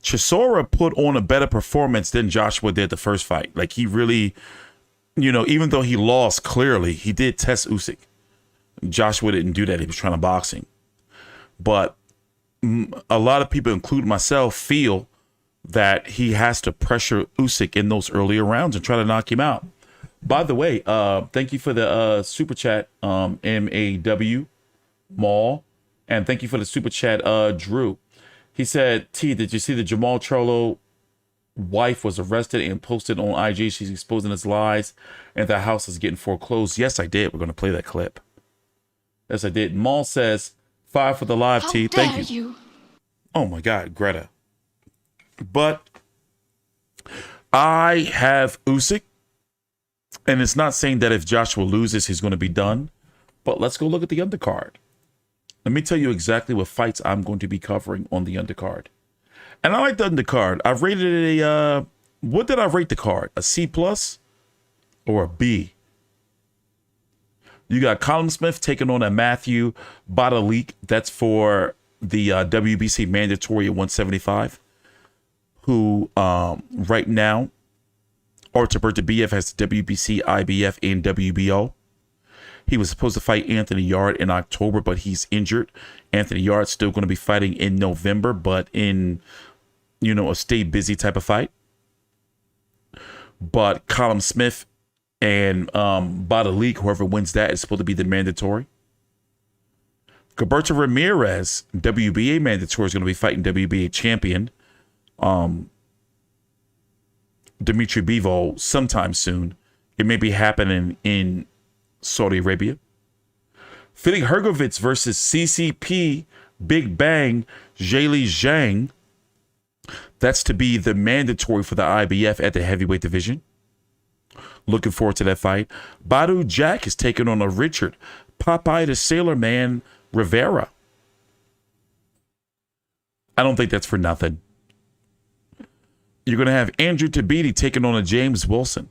Chisora put on a better performance than Joshua did the first fight. Like, he really, even though he lost clearly, he did test Usyk. Joshua didn't do that. He was trying to box him. But a lot of people, including myself, feel that he has to pressure Usyk in those earlier rounds and try to knock him out. By the way, thank you for the super chat, MAW Mall, and thank you for the super chat, Drew. He said, T, did you see the Jamal Charlo wife was arrested and posted on IG? She's exposing his lies and the house is getting foreclosed. Yes, I did. We're going to play that clip. Yes, I did. Maul says, 5 for the live, T. Thank you. Oh my God, Greta. But I have Usyk, and it's not saying that if Joshua loses, he's going to be done. But let's go look at the undercard. Let me tell you exactly what fights I'm going to be covering on the undercard. And I like the undercard. I've rated it a, what did I rate the card? A C+ or a B? You got Colin Smith taking on a Matthew Badalik. That's for the WBC mandatory at 175. Who right now, Alberto BF has the WBC, IBF, and WBO. He was supposed to fight Anthony Yard in October, but he's injured. Anthony Yard's still going to be fighting in November, but in, a stay busy type of fight. But Colin Smith and Badalik, whoever wins that, is supposed to be the mandatory. Gilberto Ramirez, WBA mandatory, is going to be fighting WBA champion Dimitri Bivol sometime soon. It may be happening in Saudi Arabia. Felix Hergovitz versus CCP Big Bang Zheli Zhang. That's to be the mandatory for the IBF at the heavyweight division. Looking forward to that fight. Badu Jack is taking on a Richard Popeye the Sailor Man Rivera. I don't think that's for nothing. You're going to have Andrew Tabiti taking on a James Wilson.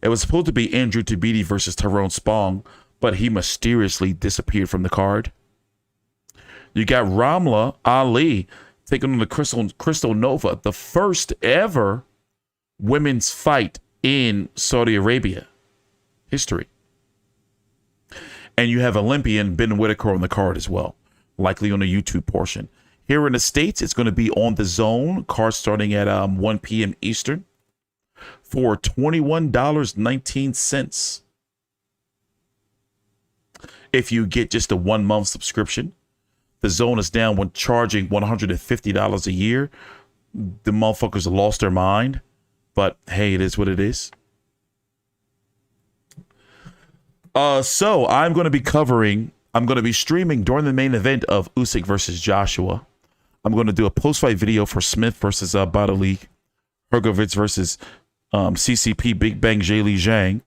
It was supposed to be Andrew Tabiti versus Tyrone Spong, but he mysteriously disappeared from the card. You got Ramla Ali taking on the Crystal Nova, the first ever women's fight in Saudi Arabia history. And you have Olympian Ben Whitaker on the card as well, likely on the YouTube portion. Here in the States, it's going to be on the Zone, card starting at 1 p.m. Eastern for $21.19. If you get just a 1-month subscription, the Zone is down when charging $150 a year. The motherfuckers have lost their mind, but hey, it is what it is. So I'm going to be streaming during the main event of Usyk versus Joshua. I'm going to do a post-fight video for Smith versus Badalik, Hergovitz versus CCP Big Bang Zheli Zhang,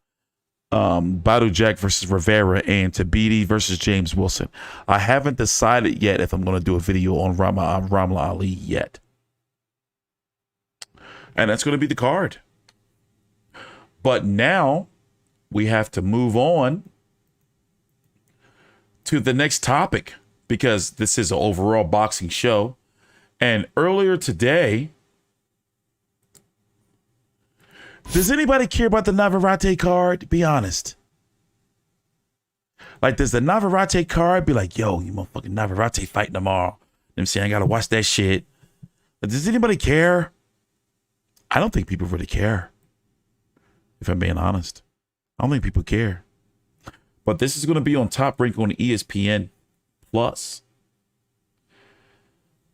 Badu Jack versus Rivera, and Tabiti versus James Wilson. I haven't decided yet if I'm going to do a video on Ramla Ali yet. And that's going to be the card. But now we have to move on to the next topic because this is an overall boxing show. And earlier today, does anybody care about the Navarrete card? Be honest. Like, does the Navarrete card be like, yo, you motherfucking Navarrete fight tomorrow? I'm saying I gotta watch that shit. But does anybody care? I don't think people really care. If I'm being honest, I don't think people care. But this is gonna be on Top Rank on ESPN Plus.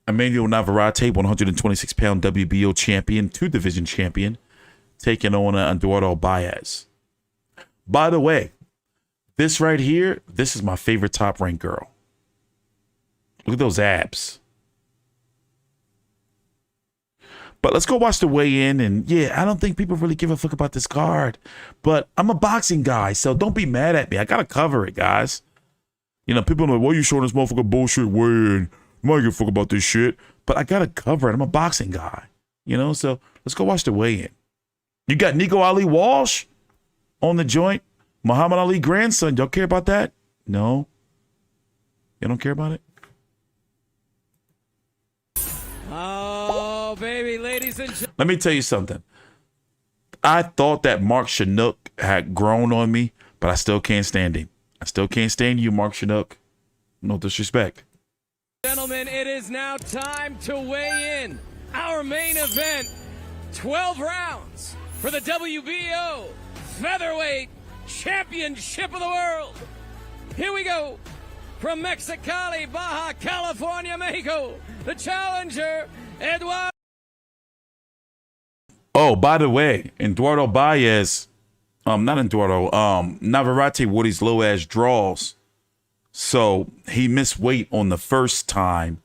Emmanuel Navarrete, 126-pound WBO champion, 2-division champion, taking on Eduardo Baez. By the way, this right here, this is my favorite Top Rank girl. Look at those abs. But let's go watch the weigh-in. And yeah, I don't think people really give a fuck about this card. But I'm a boxing guy, so don't be mad at me. I got to cover it, guys. You know, people are like, why are you showing this motherfucker bullshit weigh-in? I don't give a fuck about this shit. But I got to cover it. I'm a boxing guy. You know, so let's go watch the weigh-in. You got Nico Ali Walsh on the joint. Muhammad Ali grandson. Y'all care about that? No? You don't care about it? Oh, baby, ladies and gentlemen. Let me tell you something. I thought that Mark Chinook had grown on me, but I still can't stand him. I still can't stand you, Mark Chinook. No disrespect. Gentlemen, it is now time to weigh in our main event. 12 rounds for the WBO Featherweight Championship of the World. Here we go. From Mexicali, Baja California, Mexico, the challenger, Eduardo. Oh, by the way, Eduardo Baez, not Eduardo, Navarrete wore these low-ass draws. So he missed weight on the first time,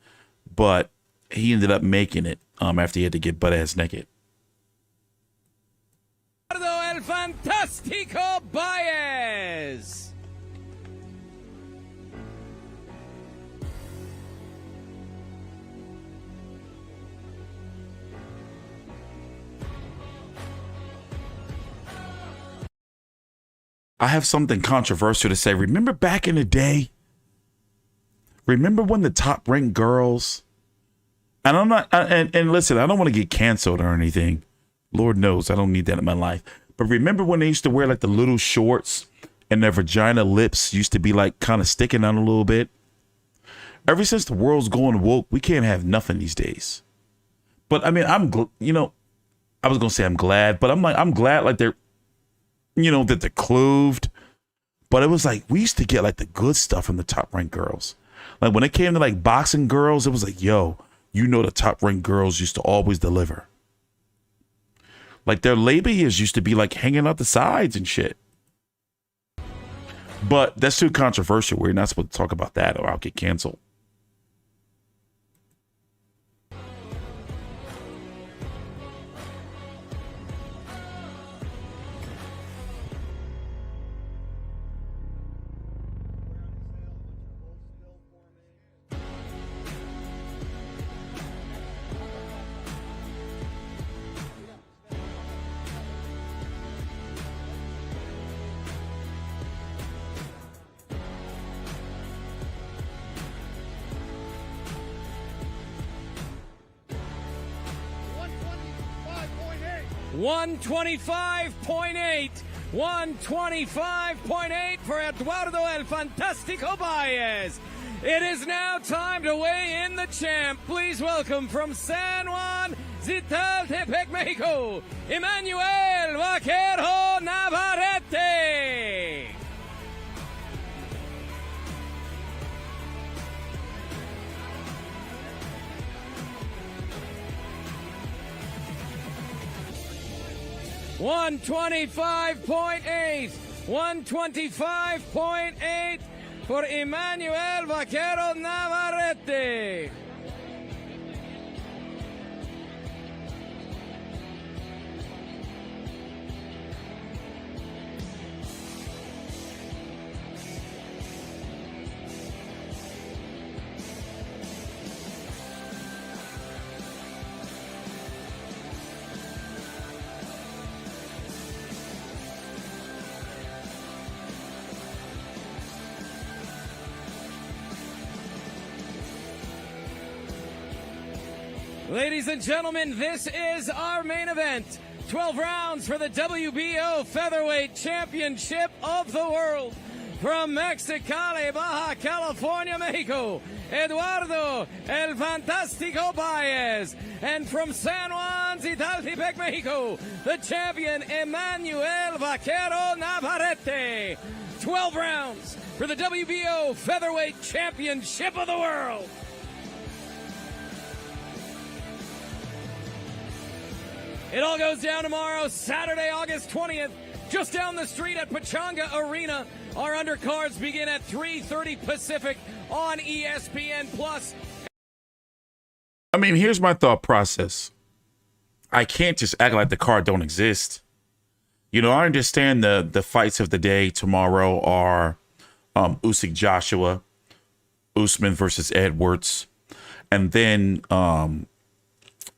but he ended up making it after he had to get butt-ass naked. El Fantastico Baez. I have something controversial to say. Remember back in the day? Remember when the Top Ranked girls? And I'm not. And listen, I don't want to get canceled or anything. Lord knows I don't need that in my life. But remember when they used to wear like the little shorts and their vagina lips used to be like kind of sticking out a little bit? Ever since the world's going woke, we can't have nothing these days. But I mean, I was gonna say I'm glad, but I'm glad like they're. That they're clothed. But it was like, we used to get like the good stuff from the Top Ranked girls. Like when it came to like boxing girls, it was like, yo, the Top Ranked girls used to always deliver. Like their labias used to be like hanging out the sides and shit. But that's too controversial. We're not supposed to talk about that or I'll get canceled. $125.8. 125.8 for Eduardo El Fantastico Baez. It is now time to weigh in the champ. Please welcome from San Juan, Zitaltepec, Mexico, Emmanuel Vaquero Navarrete. $125.8. 125.8 for Emmanuel Vaquero Navarrete. Ladies and gentlemen, this is our main event. 12 rounds for the WBO Featherweight Championship of the World. from Mexicali, Baja California, Mexico, Eduardo El Fantástico Baez. And from San Juan, Zitaltepec, Mexico, the champion Emmanuel Vaquero Navarrete. 12 rounds for the WBO Featherweight Championship of the World. It all goes down tomorrow, Saturday, August 20th, just down the street at Pechanga Arena. Our undercards begin at 3:30 Pacific on ESPN+. I mean, here's my thought process. I can't just act like the card don't exist. You know, I understand the fights of the day tomorrow are Usyk Joshua, Usman versus Edwards, and then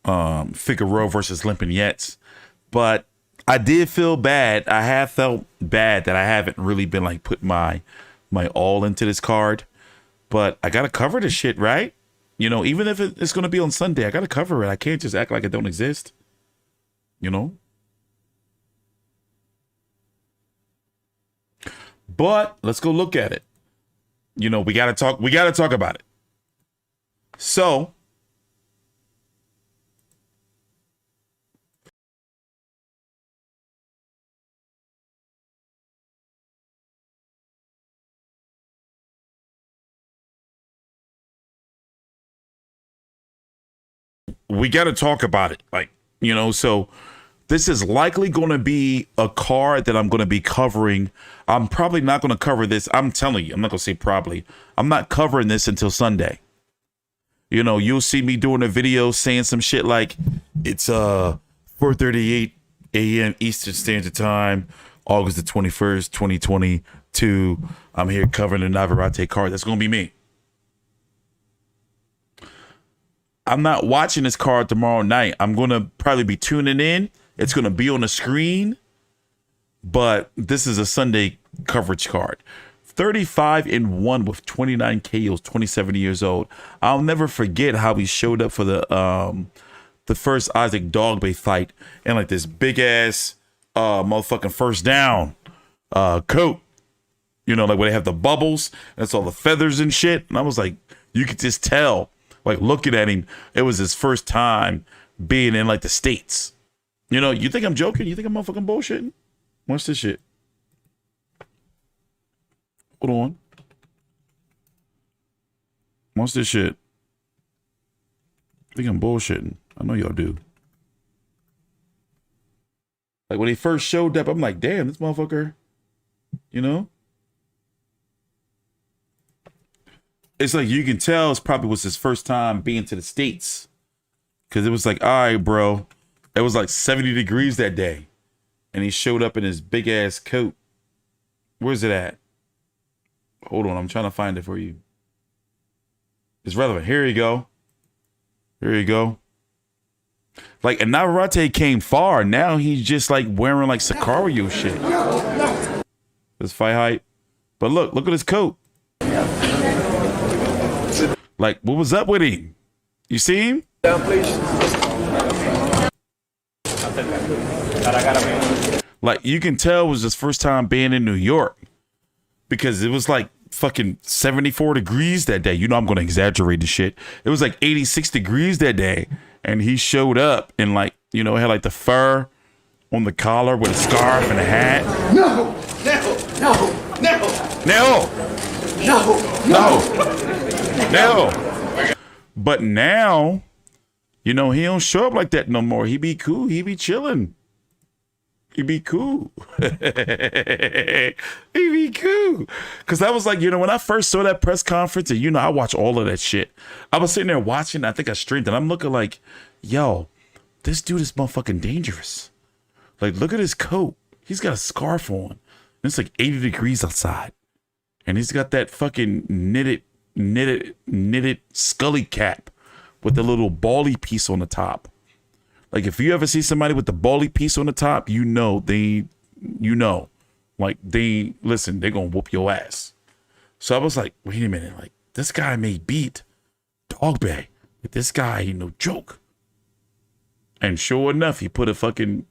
Figueroa versus Lipinets. But I did feel bad. I have felt bad that I haven't really been like putting my all into this card. But I gotta cover this shit, right? You know, even if it's gonna be on Sunday, I gotta cover it. I can't just act like it don't exist. You know? But let's go look at it. You know, we gotta talk about it. So we got to talk about it. Like, you know, so this is likely going to be a card that I'm going to be covering. I'm probably not going to cover this. I'm telling you, I'm not going to say probably. I'm not covering this until Sunday. You know, you'll see me doing a video saying some shit like it's 4:38 a.m. Eastern Standard Time, August the 21st, 2022. I'm here covering the Navarrete card. That's going to be me. I'm not watching this card tomorrow night. I'm going to probably be tuning in. It's going to be on the screen. But this is a Sunday coverage card. 35-1 with 29 KOs, 27 years old. I'll never forget how he showed up for the first Isaac Dogbay fight in like this big ass motherfucking first down coat. You know, like where they have the bubbles and it's all the feathers and shit. And I was like, you could just tell. Like, looking at him, it was his first time being in, like, the States. You know, you think I'm joking? You think I'm motherfucking bullshitting? Watch this shit. Hold on. Watch this shit. I think I'm bullshitting. I know y'all do. Like, when he first showed up, I'm like, damn, this motherfucker, you know? It's like you can tell it probably was his first time being to the States. Because it was like, all right, bro. It was like 70 degrees that day. And he showed up in his big ass coat. Where's it at? Hold on, I'm trying to find it for you. It's relevant. Here you go. Here you go. Like, and Navarrete came far. Now he's just like wearing like Sicario shit. This fight hype. But look at his coat. Like, what was up with him? You see him? Down, please. Like, you can tell it was his first time being in New York because it was like fucking 74 degrees that day. You know, I'm going to exaggerate the shit. It was like 86 degrees that day. And he showed up and like, you know, had like the fur on the collar with a scarf and a hat. No. But now, you know, he don't show up like that no more. He be cool. He be chilling. He be cool. He be cool. Because I was like, you know, when I first saw that press conference, and, you know, I watch all of that shit. I was sitting there watching. I think I streamed and I'm looking like, yo, this dude is motherfucking dangerous. Like, look at his coat. He's got a scarf on. And it's like 80 degrees outside. And he's got that fucking knitted scully cap with the little bally piece on the top. Like, if you ever see somebody with the bally piece on the top, you know, like, listen, they're going to whoop your ass. So I was like, wait a minute, like, this guy may beat Dogbay. But this guy ain't no joke. And sure enough, he put a fucking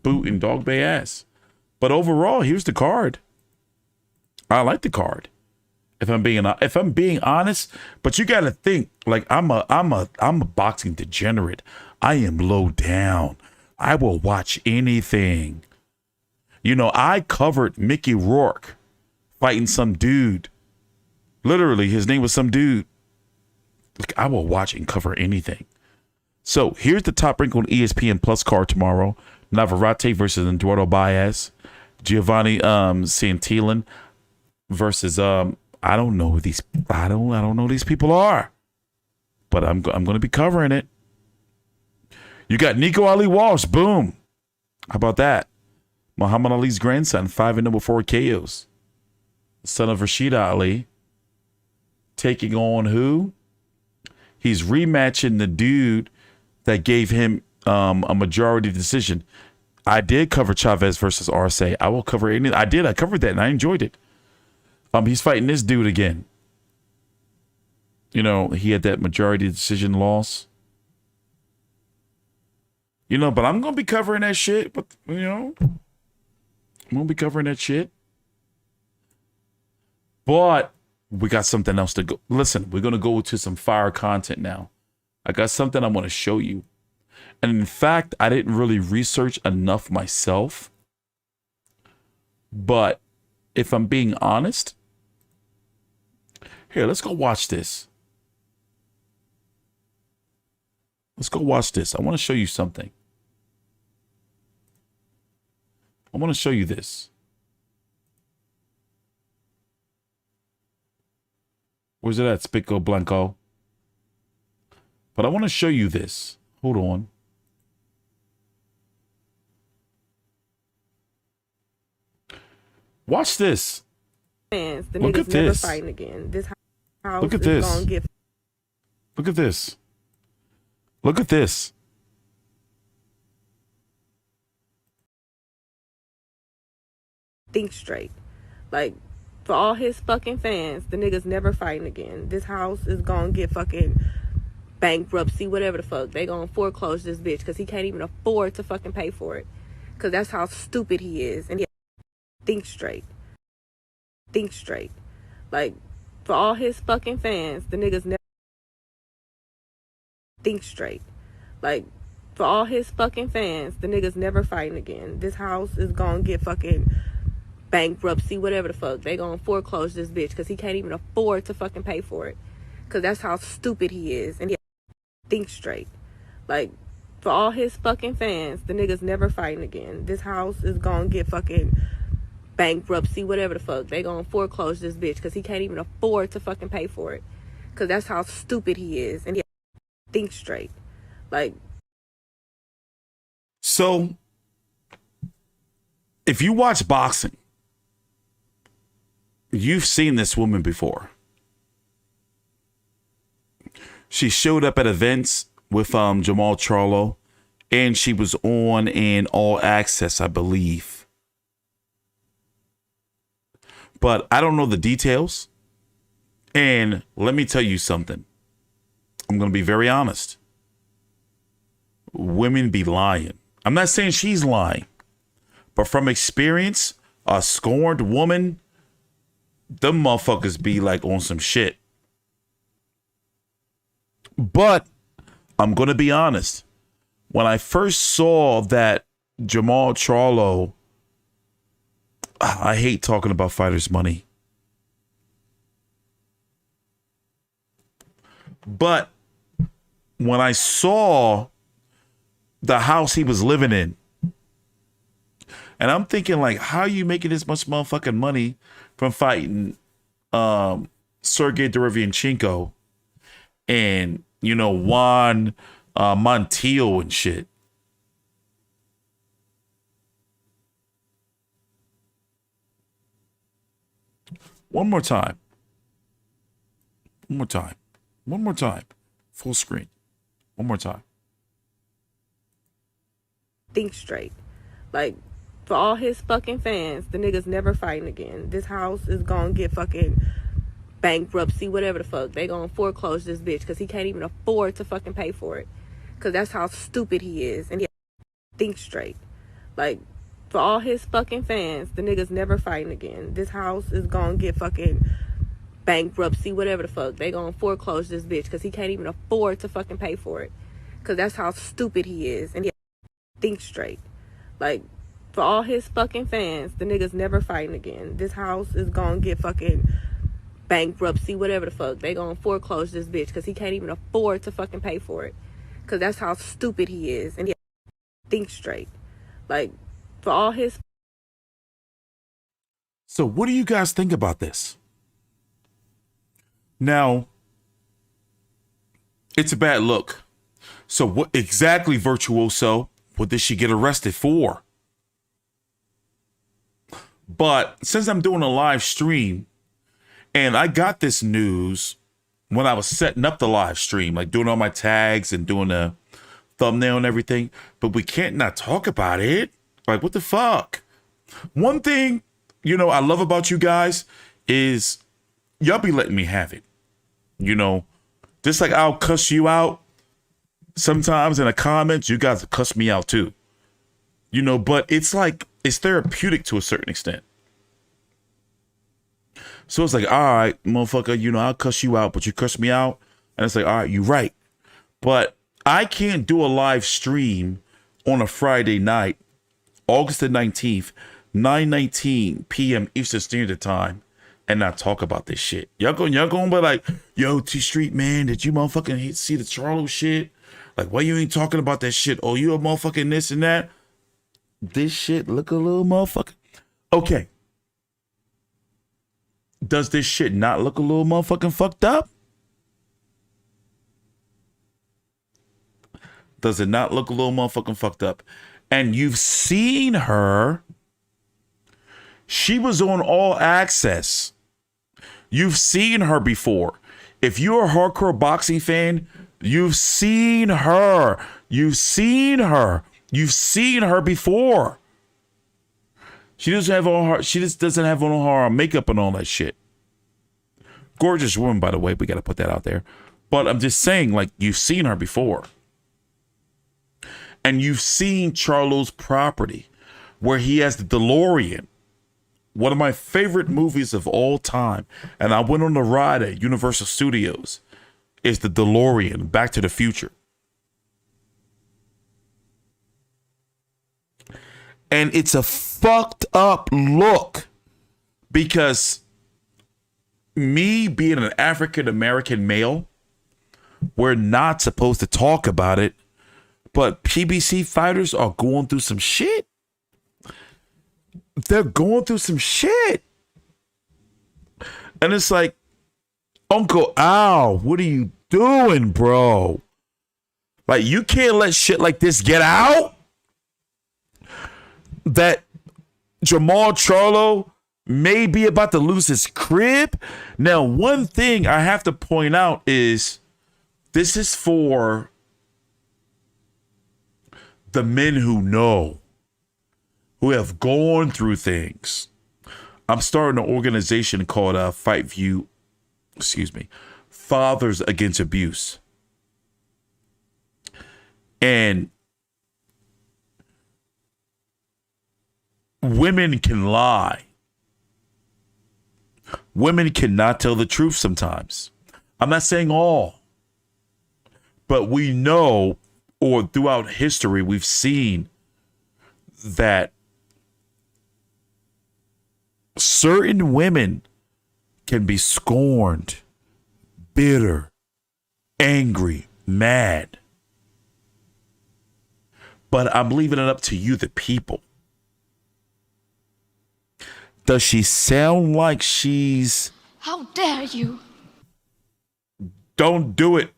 boot in Dogbay ass. But overall, here's the card. I like the card. If I'm being honest, but you got to think like I'm a boxing degenerate. I am low down. I will watch anything. You know, I covered Mickey Rourke fighting some dude. Literally, his name was some dude. Like, I will watch and cover anything. So here's the Top Rank on ESPN Plus card tomorrow. Navarrete versus Eduardo Baez. Giovanni Santillan versus I don't know who these I don't know who these people are. But I'm going to be covering it. You got Nico Ali Walsh, boom. How about that? Muhammad Ali's grandson, 5-0 with 4 KOs. Son of Rashid Ali. Taking on who? He's rematching the dude that gave him a majority decision. I did cover Chavez versus Arce. I will cover any. I covered that and I enjoyed it. He's fighting this dude again. You know, he had that majority decision loss. You know, but I'm gonna be covering that shit. But you know, I'm gonna be covering that shit. But we got something else to go. Listen, we're gonna go to some fire content now. I got something I want to show you. And in fact, I didn't really research enough myself. But if I'm being honest, here, let's go watch this. Let's go watch this. I want to show you something. I want to show you this. Where's it at, Spico Blanco? But I want to show you this. Hold on. Watch this. The Look at niggas never this. fighting again. This house Look at is this. gonna get. Look at this. Look at this. Think straight. Like, for all his fucking fans, the niggas never fighting again. This house is gonna get fucking bankruptcy, whatever the fuck. They gonna foreclose this bitch because he can't even afford to fucking pay for it. Because that's how stupid he is. And think straight. Think straight. Like, for all his fucking fans, the niggas never think straight. Like, for all his fucking fans, the niggas never fighting again. This house is gonna get fucking bankruptcy, whatever the fuck. They gonna foreclose this bitch because he can't even afford to fucking pay for it. Because that's how stupid he is. And think straight. Like, for all his fucking fans, the niggas never fighting again. This house is gonna get fucking bankruptcy, whatever the fuck. They gonna foreclose this bitch because he can't even afford to fucking pay for it. Because that's how stupid he is. And think straight. Like, so if you watch boxing, you've seen this woman before. She showed up at events with Jamal Charlo, and she was on an All Access, I believe. But I don't know the details. And let me tell you something. I'm going to be very honest. Women be lying. I'm not saying she's lying. But from experience, a scorned woman, them motherfuckers be like on some shit. But I'm going to be honest. When I first saw that Jamal Charlo, I hate talking about fighters' money. But when I saw the house he was living in, and I'm thinking like, how are you making this much motherfucking money from fighting Sergey Derevyanchenko and, you know, Juan Montiel and shit? One more time. One more time. One more time. Full screen. One more time. think straight. Like, for all his fucking fans, the niggas never fighting again. This house is gonna get fucking bankruptcy, whatever the fuck. They gonna foreclose this bitch because he can't even afford to fucking pay for it. Because that's how stupid he is. And think straight. Like, for all his fucking fans, the nigga's never fighting again. This house is gonna get fucking bankruptcy, whatever the fuck. They gonna foreclose this bitch because he can't even afford to fucking pay for it. Because that's how stupid he is. And he thinks straight. Like, for all his fucking fans, the nigga's never fighting again. This house is gonna get fucking bankruptcy, whatever the fuck. They gonna foreclose this bitch because he can't even afford to fucking pay for it. Because that's how stupid he is. And he thinks straight. Like, for all his... So what do you guys think about this? Now, it's a bad look. So what exactly, Virtuoso, what did she get arrested for? But since I'm doing a live stream, and I got this news when I was setting up the live stream, like doing all my tags and doing the thumbnail and everything, but we can't not talk about it. Like, what the fuck? One thing, you know, I love about you guys is y'all be letting me have it. You know, just like I'll cuss you out sometimes in the comments, you guys cuss me out too. You know, but it's like, it's therapeutic to a certain extent. So it's like, all right, motherfucker, you know, I'll cuss you out, but you cuss me out. And it's like, all right, you're right. But I can't do a live stream on a Friday night, August the 19th, 9:19 p.m. Eastern Standard Time, and not talk about this shit. Y'all going to be like, yo, T-Street, man, did you motherfucking see the Charlo shit? Like, why you ain't talking about that shit? Oh, you a motherfucking this and that? This shit look a little motherfucker. Okay. Does this shit not look a little motherfucking fucked up? Does it not look a little motherfucking fucked up? And you've seen her. She was on All Access. You've seen her before. If you're a hardcore boxing fan, you've seen her. You've seen her. You've seen her before. She doesn't have all her. She just doesn't have on her makeup and all that shit. Gorgeous woman, by the way. We got to put that out there. But I'm just saying, like, you've seen her before. And you've seen Charlo's property, where he has the DeLorean. One of my favorite movies of all time. And I went on the ride at Universal Studios. Is the DeLorean, Back to the Future. And it's a fucked up look. Because me being an African American male, we're not supposed to talk about it. But PBC fighters are going through some shit. They're going through some shit. And it's like, Uncle Al, what are you doing, bro? Like, you can't let shit like this get out. That Jamal Charlo may be about to lose his crib. Now, one thing I have to point out is this is for the men who know, who have gone through things. I'm starting an organization called Fathers Against Abuse. And women can lie. Women cannot tell the truth sometimes. I'm not saying all, but we know, or throughout history, we've seen that certain women can be scorned, bitter, angry, mad. But I'm leaving it up to you, the people. Does she sound like she's... How dare you? Don't do it,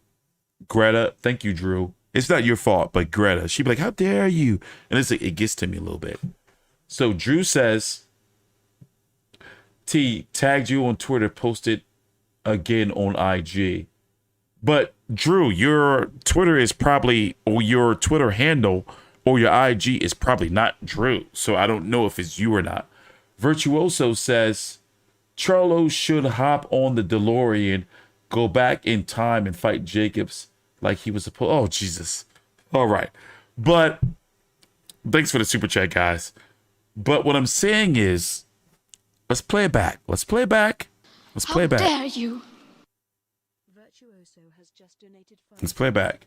Greta. Thank you, Drew. It's not your fault, but Greta. She'd be like, how dare you? And it's like, it gets to me a little bit. So Drew says, T tagged you on Twitter, posted again on IG. But Drew, your Twitter is probably, or your Twitter handle or your IG is probably not Drew. So I don't know if it's you or not. Virtuoso says, Charlo should hop on the DeLorean, go back in time and fight Jacobs like he was supposed. Oh, Jesus. All right. But thanks for the super chat, guys. But what I'm saying is, let's play it back. Let's play it back. Let's play it back. How dare you? Let's play it back.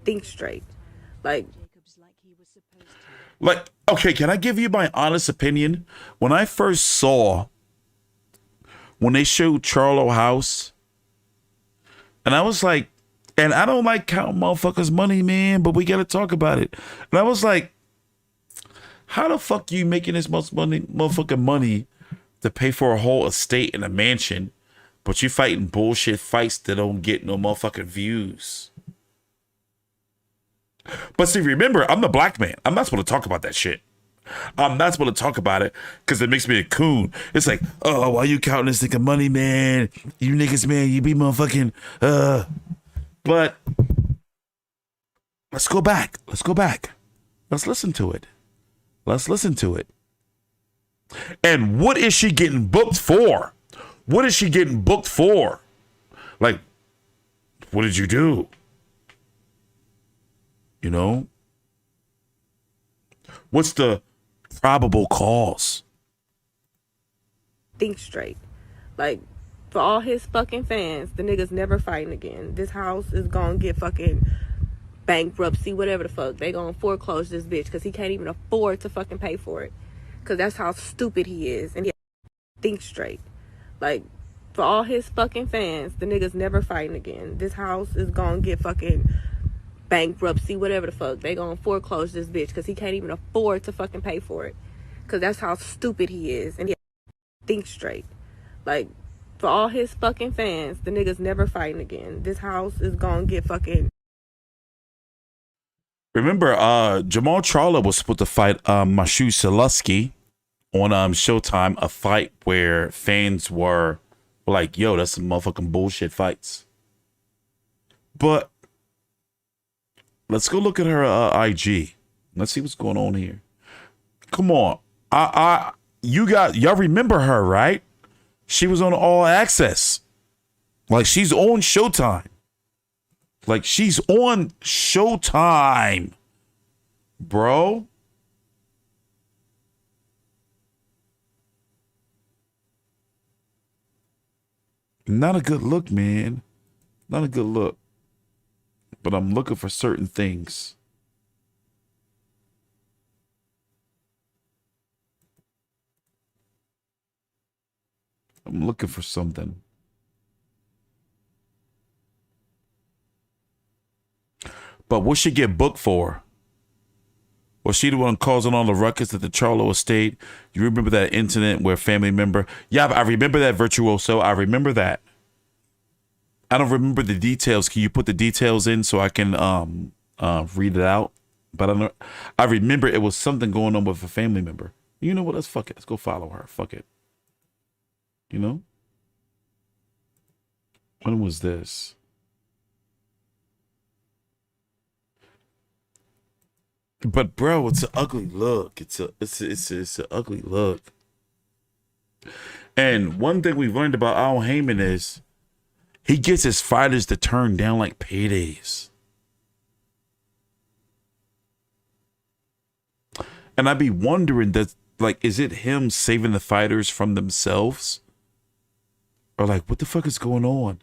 Think straight. Like, okay, can I give you my honest opinion? When I first saw, when they showed Charlo house, and I was like, and I don't like counting motherfuckers' money, man, but we got to talk about it. And I was like, how the fuck you making this much money, motherfucking money to pay for a whole estate and a mansion, but you fighting bullshit fights that don't get no motherfucking views? But see, remember, I'm the black man. I'm not supposed to talk about that shit. I'm not supposed to talk about it because it makes me a coon. It's like, oh, why you counting this nigga money, man? You niggas, man, you be motherfucking, But let's go back. Let's go back. Let's listen to it. Let's listen to it. And what is she getting booked for? What is she getting booked for? Like, what did you do? You know? What's the probable cause? think straight. Like, for all his fucking fans, the nigga's never fighting again. This house is gonna get fucking bankruptcy, whatever the fuck. They gonna foreclose this bitch because he can't even afford to fucking pay for it. Because that's how stupid he is. And he think straight. Like, for all his fucking fans, the nigga's never fighting again. This house is gonna get fucking bankruptcy, whatever the fuck. They gonna foreclose this bitch because he can't even afford to fucking pay for it. Because that's how stupid he is. And he think straight. Like, for all his fucking fans, the nigga's never fighting again. This house is gonna get fucking... Remember, Jamal Charlo was supposed to fight Mashu Selusky on Showtime, a fight where fans were like, yo, that's some motherfucking bullshit fights. But let's go look at her IG. Let's see what's going on here. Come on. Y'all remember her, right? She was on All Access. Like, she's on Showtime. Like, she's on Showtime, bro. Not a good look, man. Not a good look. But I'm looking for certain things. I'm looking for something. But what she get booked for? Was she the one causing all the ruckus at the Charlo estate? You remember that incident where a family member... Yeah, I remember that, Virtuoso. I remember that. I don't remember the details. Can you put the details in so I can read it out? But I remember it was something going on with a family member. You know what? Let's fuck it. Let's go follow her. Fuck it. You know? When was this? But bro, it's an ugly look. It's an ugly look. And one thing we've learned about Al Heyman is he gets his fighters to turn down like paydays. And I'd be wondering that, like, is it him saving the fighters from themselves? Or like, what the fuck is going on?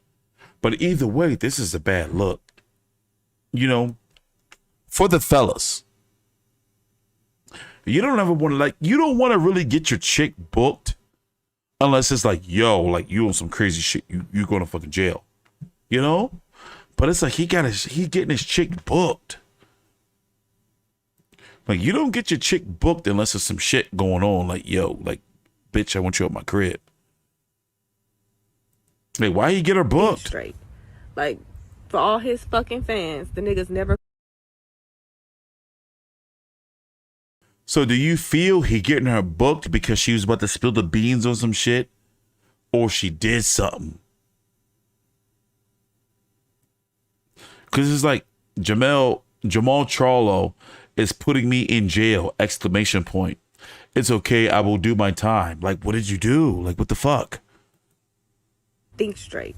But either way, this is a bad look. You know, for the fellas. You don't ever want to, like, you don't want to really get your chick booked unless it's like, yo, like, you on some crazy shit. You going to fucking jail. You know? But it's like he getting his chick booked. Like, you don't get your chick booked unless there's some shit going on. Like, yo, like, bitch, I want you at my crib. Like, why you get her booked? Straight. Like, for all his fucking fans, the nigga's never... So do you feel he getting her booked because she was about to spill the beans on some shit? Or she did something? Because it's like Jamal Charlo is putting me in jail, ! It's okay, I will do my time. Like, what did you do? Like, what the fuck? Think straight.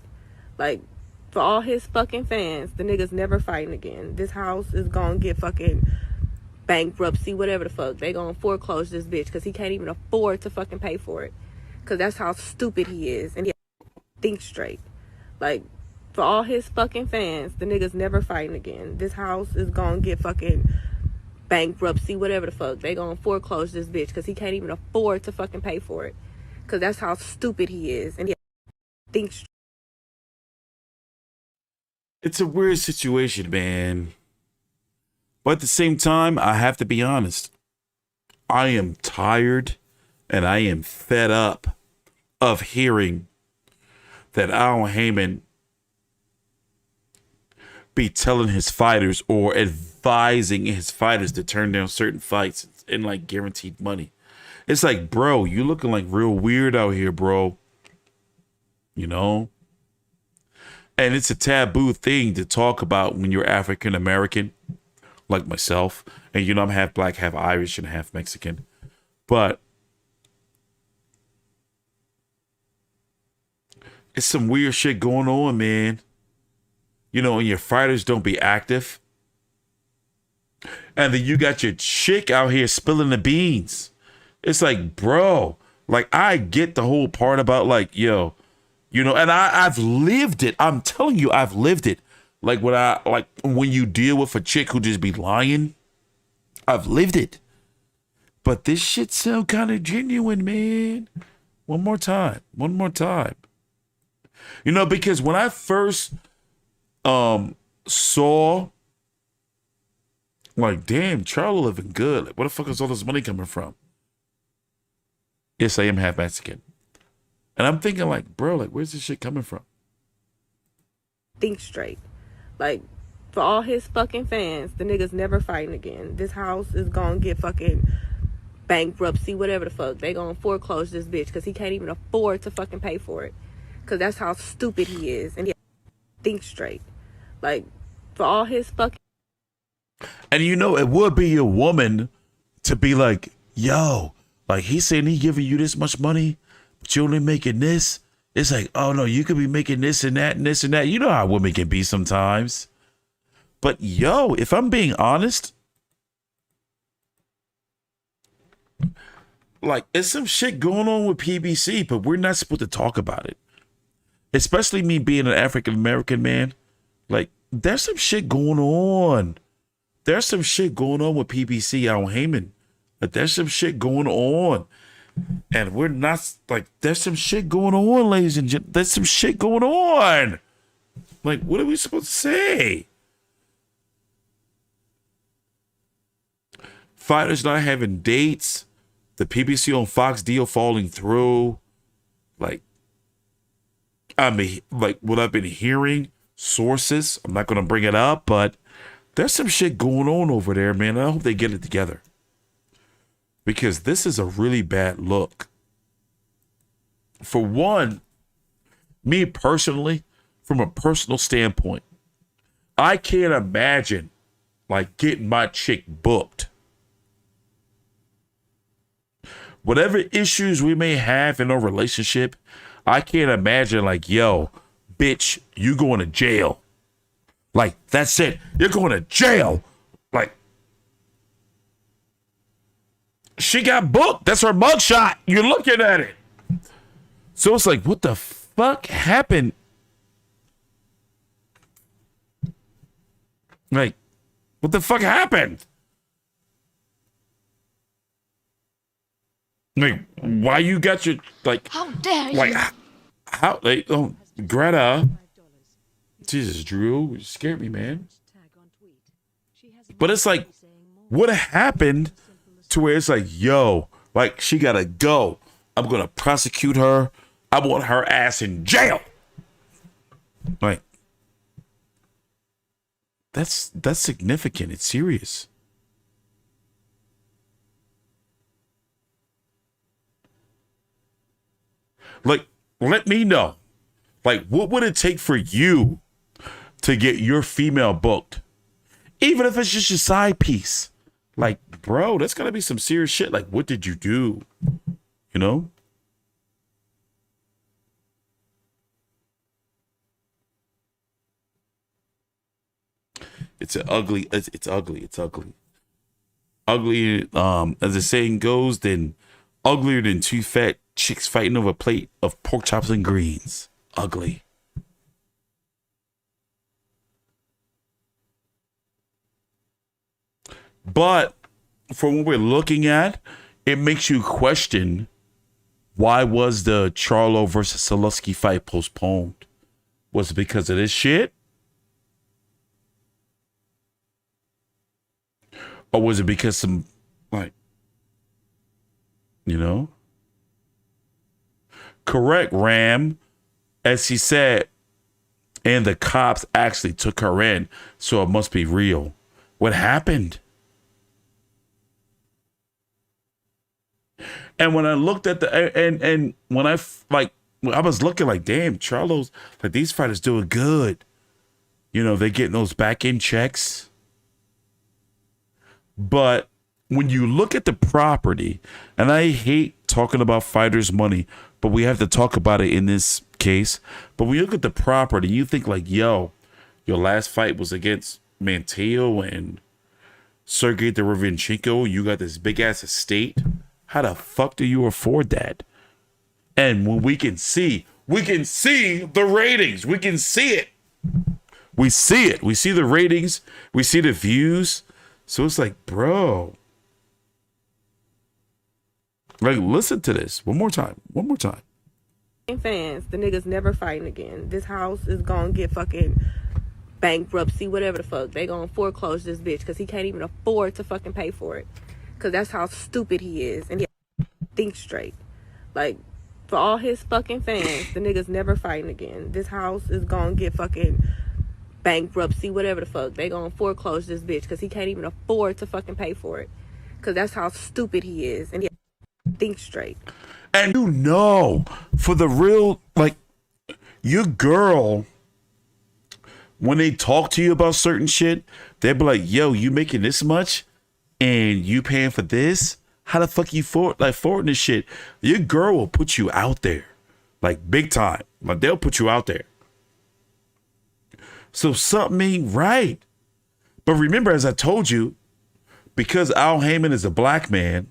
Like, for all his fucking fans, the nigga's never fighting again. This house is gonna get fucking bankruptcy, whatever the fuck. They gonna foreclose this bitch because he can't even afford to fucking pay for it. Because that's how stupid he is. And he think straight. Like, for all his fucking fans, the nigga's never fighting again. This house is gonna get fucking bankruptcy, whatever the fuck. They gonna foreclose this bitch because he can't even afford to fucking pay for it. Because that's how stupid he is. And he thinks straight. It's a weird situation, man. But at the same time, I have to be honest. I am tired and I am fed up of hearing that Al Heyman be telling his fighters or advising his fighters to turn down certain fights and like guaranteed money. It's like, bro, you looking like real weird out here, bro. You know? And it's a taboo thing to talk about when you're African American, like myself. And you know, I'm half black, half Irish, and half Mexican. But it's some weird shit going on, man. You know, and your fighters don't be active. And then you got your chick out here spilling the beans. It's like, bro, like, I get the whole part about like, yo, you know, and I've lived it. I'm telling you, I've lived it. Like when you deal with a chick who just be lying, I've lived it. But this shit sound kind of genuine, man. One more time. You know, because when I first saw, like, damn, Charlo living good. Like, where the fuck is all this money coming from? Yes, I am half Mexican. And I'm thinking, like, bro, like, where's this shit coming from? Think straight. Like, for all his fucking fans, the nigga's never fighting again. This house is gonna get fucking bankruptcy, whatever the fuck. They gonna foreclose this bitch because he can't even afford to fucking pay for it. Because that's how stupid he is. And he think straight. Like, for all his fucking... And you know, it would be a woman to be like, yo, like, he's saying he giving you this much money, but you only making this. It's like, oh no, you could be making this and that and this and that. You know how women can be sometimes. But yo, if I'm being honest, like, it's some shit going on with PBC, but we're not supposed to talk about it. Especially me being an African American man. Like, there's some shit going on. There's some shit going on with PBC Al Heyman. Like, there's some shit going on. And we're not, like, there's some shit going on, ladies and gentlemen. There's some shit going on. Like, what are we supposed to say? Fighters not having dates. The PBC on Fox deal falling through. Like, I mean, like, what I've been hearing, sources, I'm not going to bring it up, but there's some shit going on over there, man. I hope they get it together. Because this is a really bad look. For one, me personally, from a personal standpoint, I can't imagine, like, getting my chick booked. Whatever issues we may have in our relationship, I can't imagine, like, yo, bitch, you going to jail. Like, that's it. You're going to jail. Like, she got booked. That's her mugshot. You're looking at it. So it's like, what the fuck happened? Like, what the fuck happened? Like, why you got your, like, how dare you? Like, how, like, oh, Greta. Jesus, Drew, you scared me, man. But it's like, what happened to where it's like, yo, like, she gotta go. I'm gonna prosecute her. I want her ass in jail. Like, that's significant. It's serious. Like, let me know. Like, what would it take for you to get your female booked? Even if it's just your side piece. Like, bro, that's gotta be some serious shit. Like, what did you do? You know? It's ugly. ugly, as the saying goes, than uglier than two fat chicks fighting over a plate of pork chops and greens. Ugly. But from what we're looking at, it makes you question, why was the Charlo versus Soluski fight postponed? Was it because of this shit? Or was it because some, like, you know? Correct, Ram. As he said, and the cops actually took her in, so it must be real. What happened? And when I looked at the, and when I was looking like, damn, Charlo's, like, these fighters doing good. You know, they're getting those back end checks. But when you look at the property, and I hate talking about fighters' money, but we have to talk about it in this case. But when you look at the property, you think like, yo, your last fight was against Manteo and Sergey Derevyanchenko. You got this big ass estate. How the fuck do you afford that? And when we can see the ratings. We can see it. We see it. We see the ratings. We see the views. So it's like, bro, like, listen to this one more time. One more time. Fans, the niggas never fighting again. This house is gonna get fucking bankruptcy, whatever the fuck. They gonna foreclose this bitch because he can't even afford to fucking pay for it. Because that's how stupid he is. And he thinks straight. Like, for all his fucking fans, the niggas never fighting again. This house is gonna get fucking bankruptcy, whatever the fuck. They gonna foreclose this bitch because he can't even afford to fucking pay for it. Because that's how stupid he is. And he thinks straight. And you know, for the real, like, your girl, when they talk to you about certain shit, they'll be like, yo, you making this much? And you paying for this? How the fuck you forwarding this shit? Your girl will put you out there, like, big time. Like, they'll put you out there. So something ain't right. But remember, as I told you, because Al Heyman is a black man,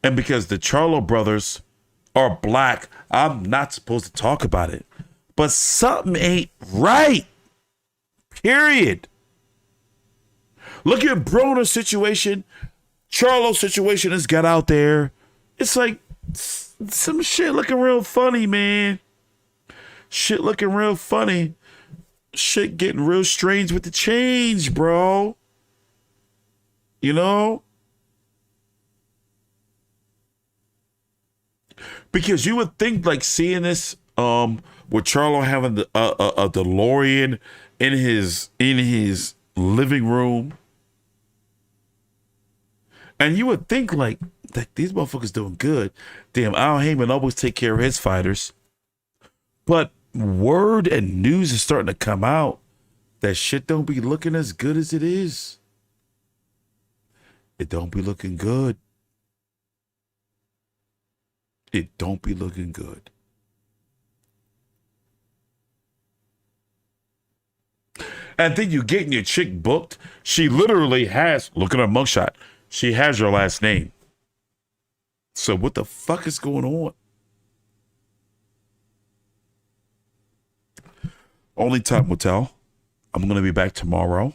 and because the Charlo brothers are black, I'm not supposed to talk about it. But something ain't right. Period. Look at Broner's situation. Charlo's situation has got out there. It's like some shit looking real funny, man. Shit looking real funny. Shit getting real strange with the change, bro. You know? Because you would think, like, seeing this with Charlo having a DeLorean in his living room. And you would think, like, that these motherfuckers doing good. Damn, Al Heyman always take care of his fighters. But word and news is starting to come out that shit don't be looking as good as it is. It don't be looking good. It don't be looking good. And then you getting your chick booked. She literally has, look at her mugshot. She has your last name. So what the fuck is going on? Only time will tell. I'm going to be back tomorrow.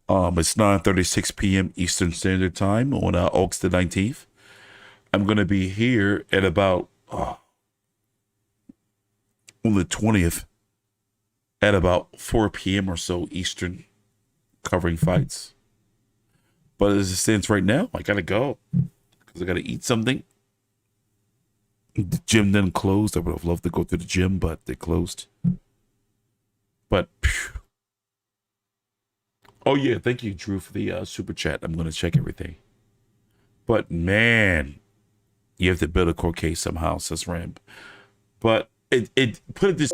It's 9:36 p.m. Eastern Standard Time on August the 19th. I'm going to be here at about on the 20th at about 4 p.m. or so Eastern, covering fights. But as it stands right now, I got to go because I got to eat something. The gym then closed. I would have loved to go to the gym, but they closed. But, phew. Oh yeah, thank you, Drew, for the super chat. I'm going to check everything. But man, you have to build a court case somehow, says Ram. But it put it this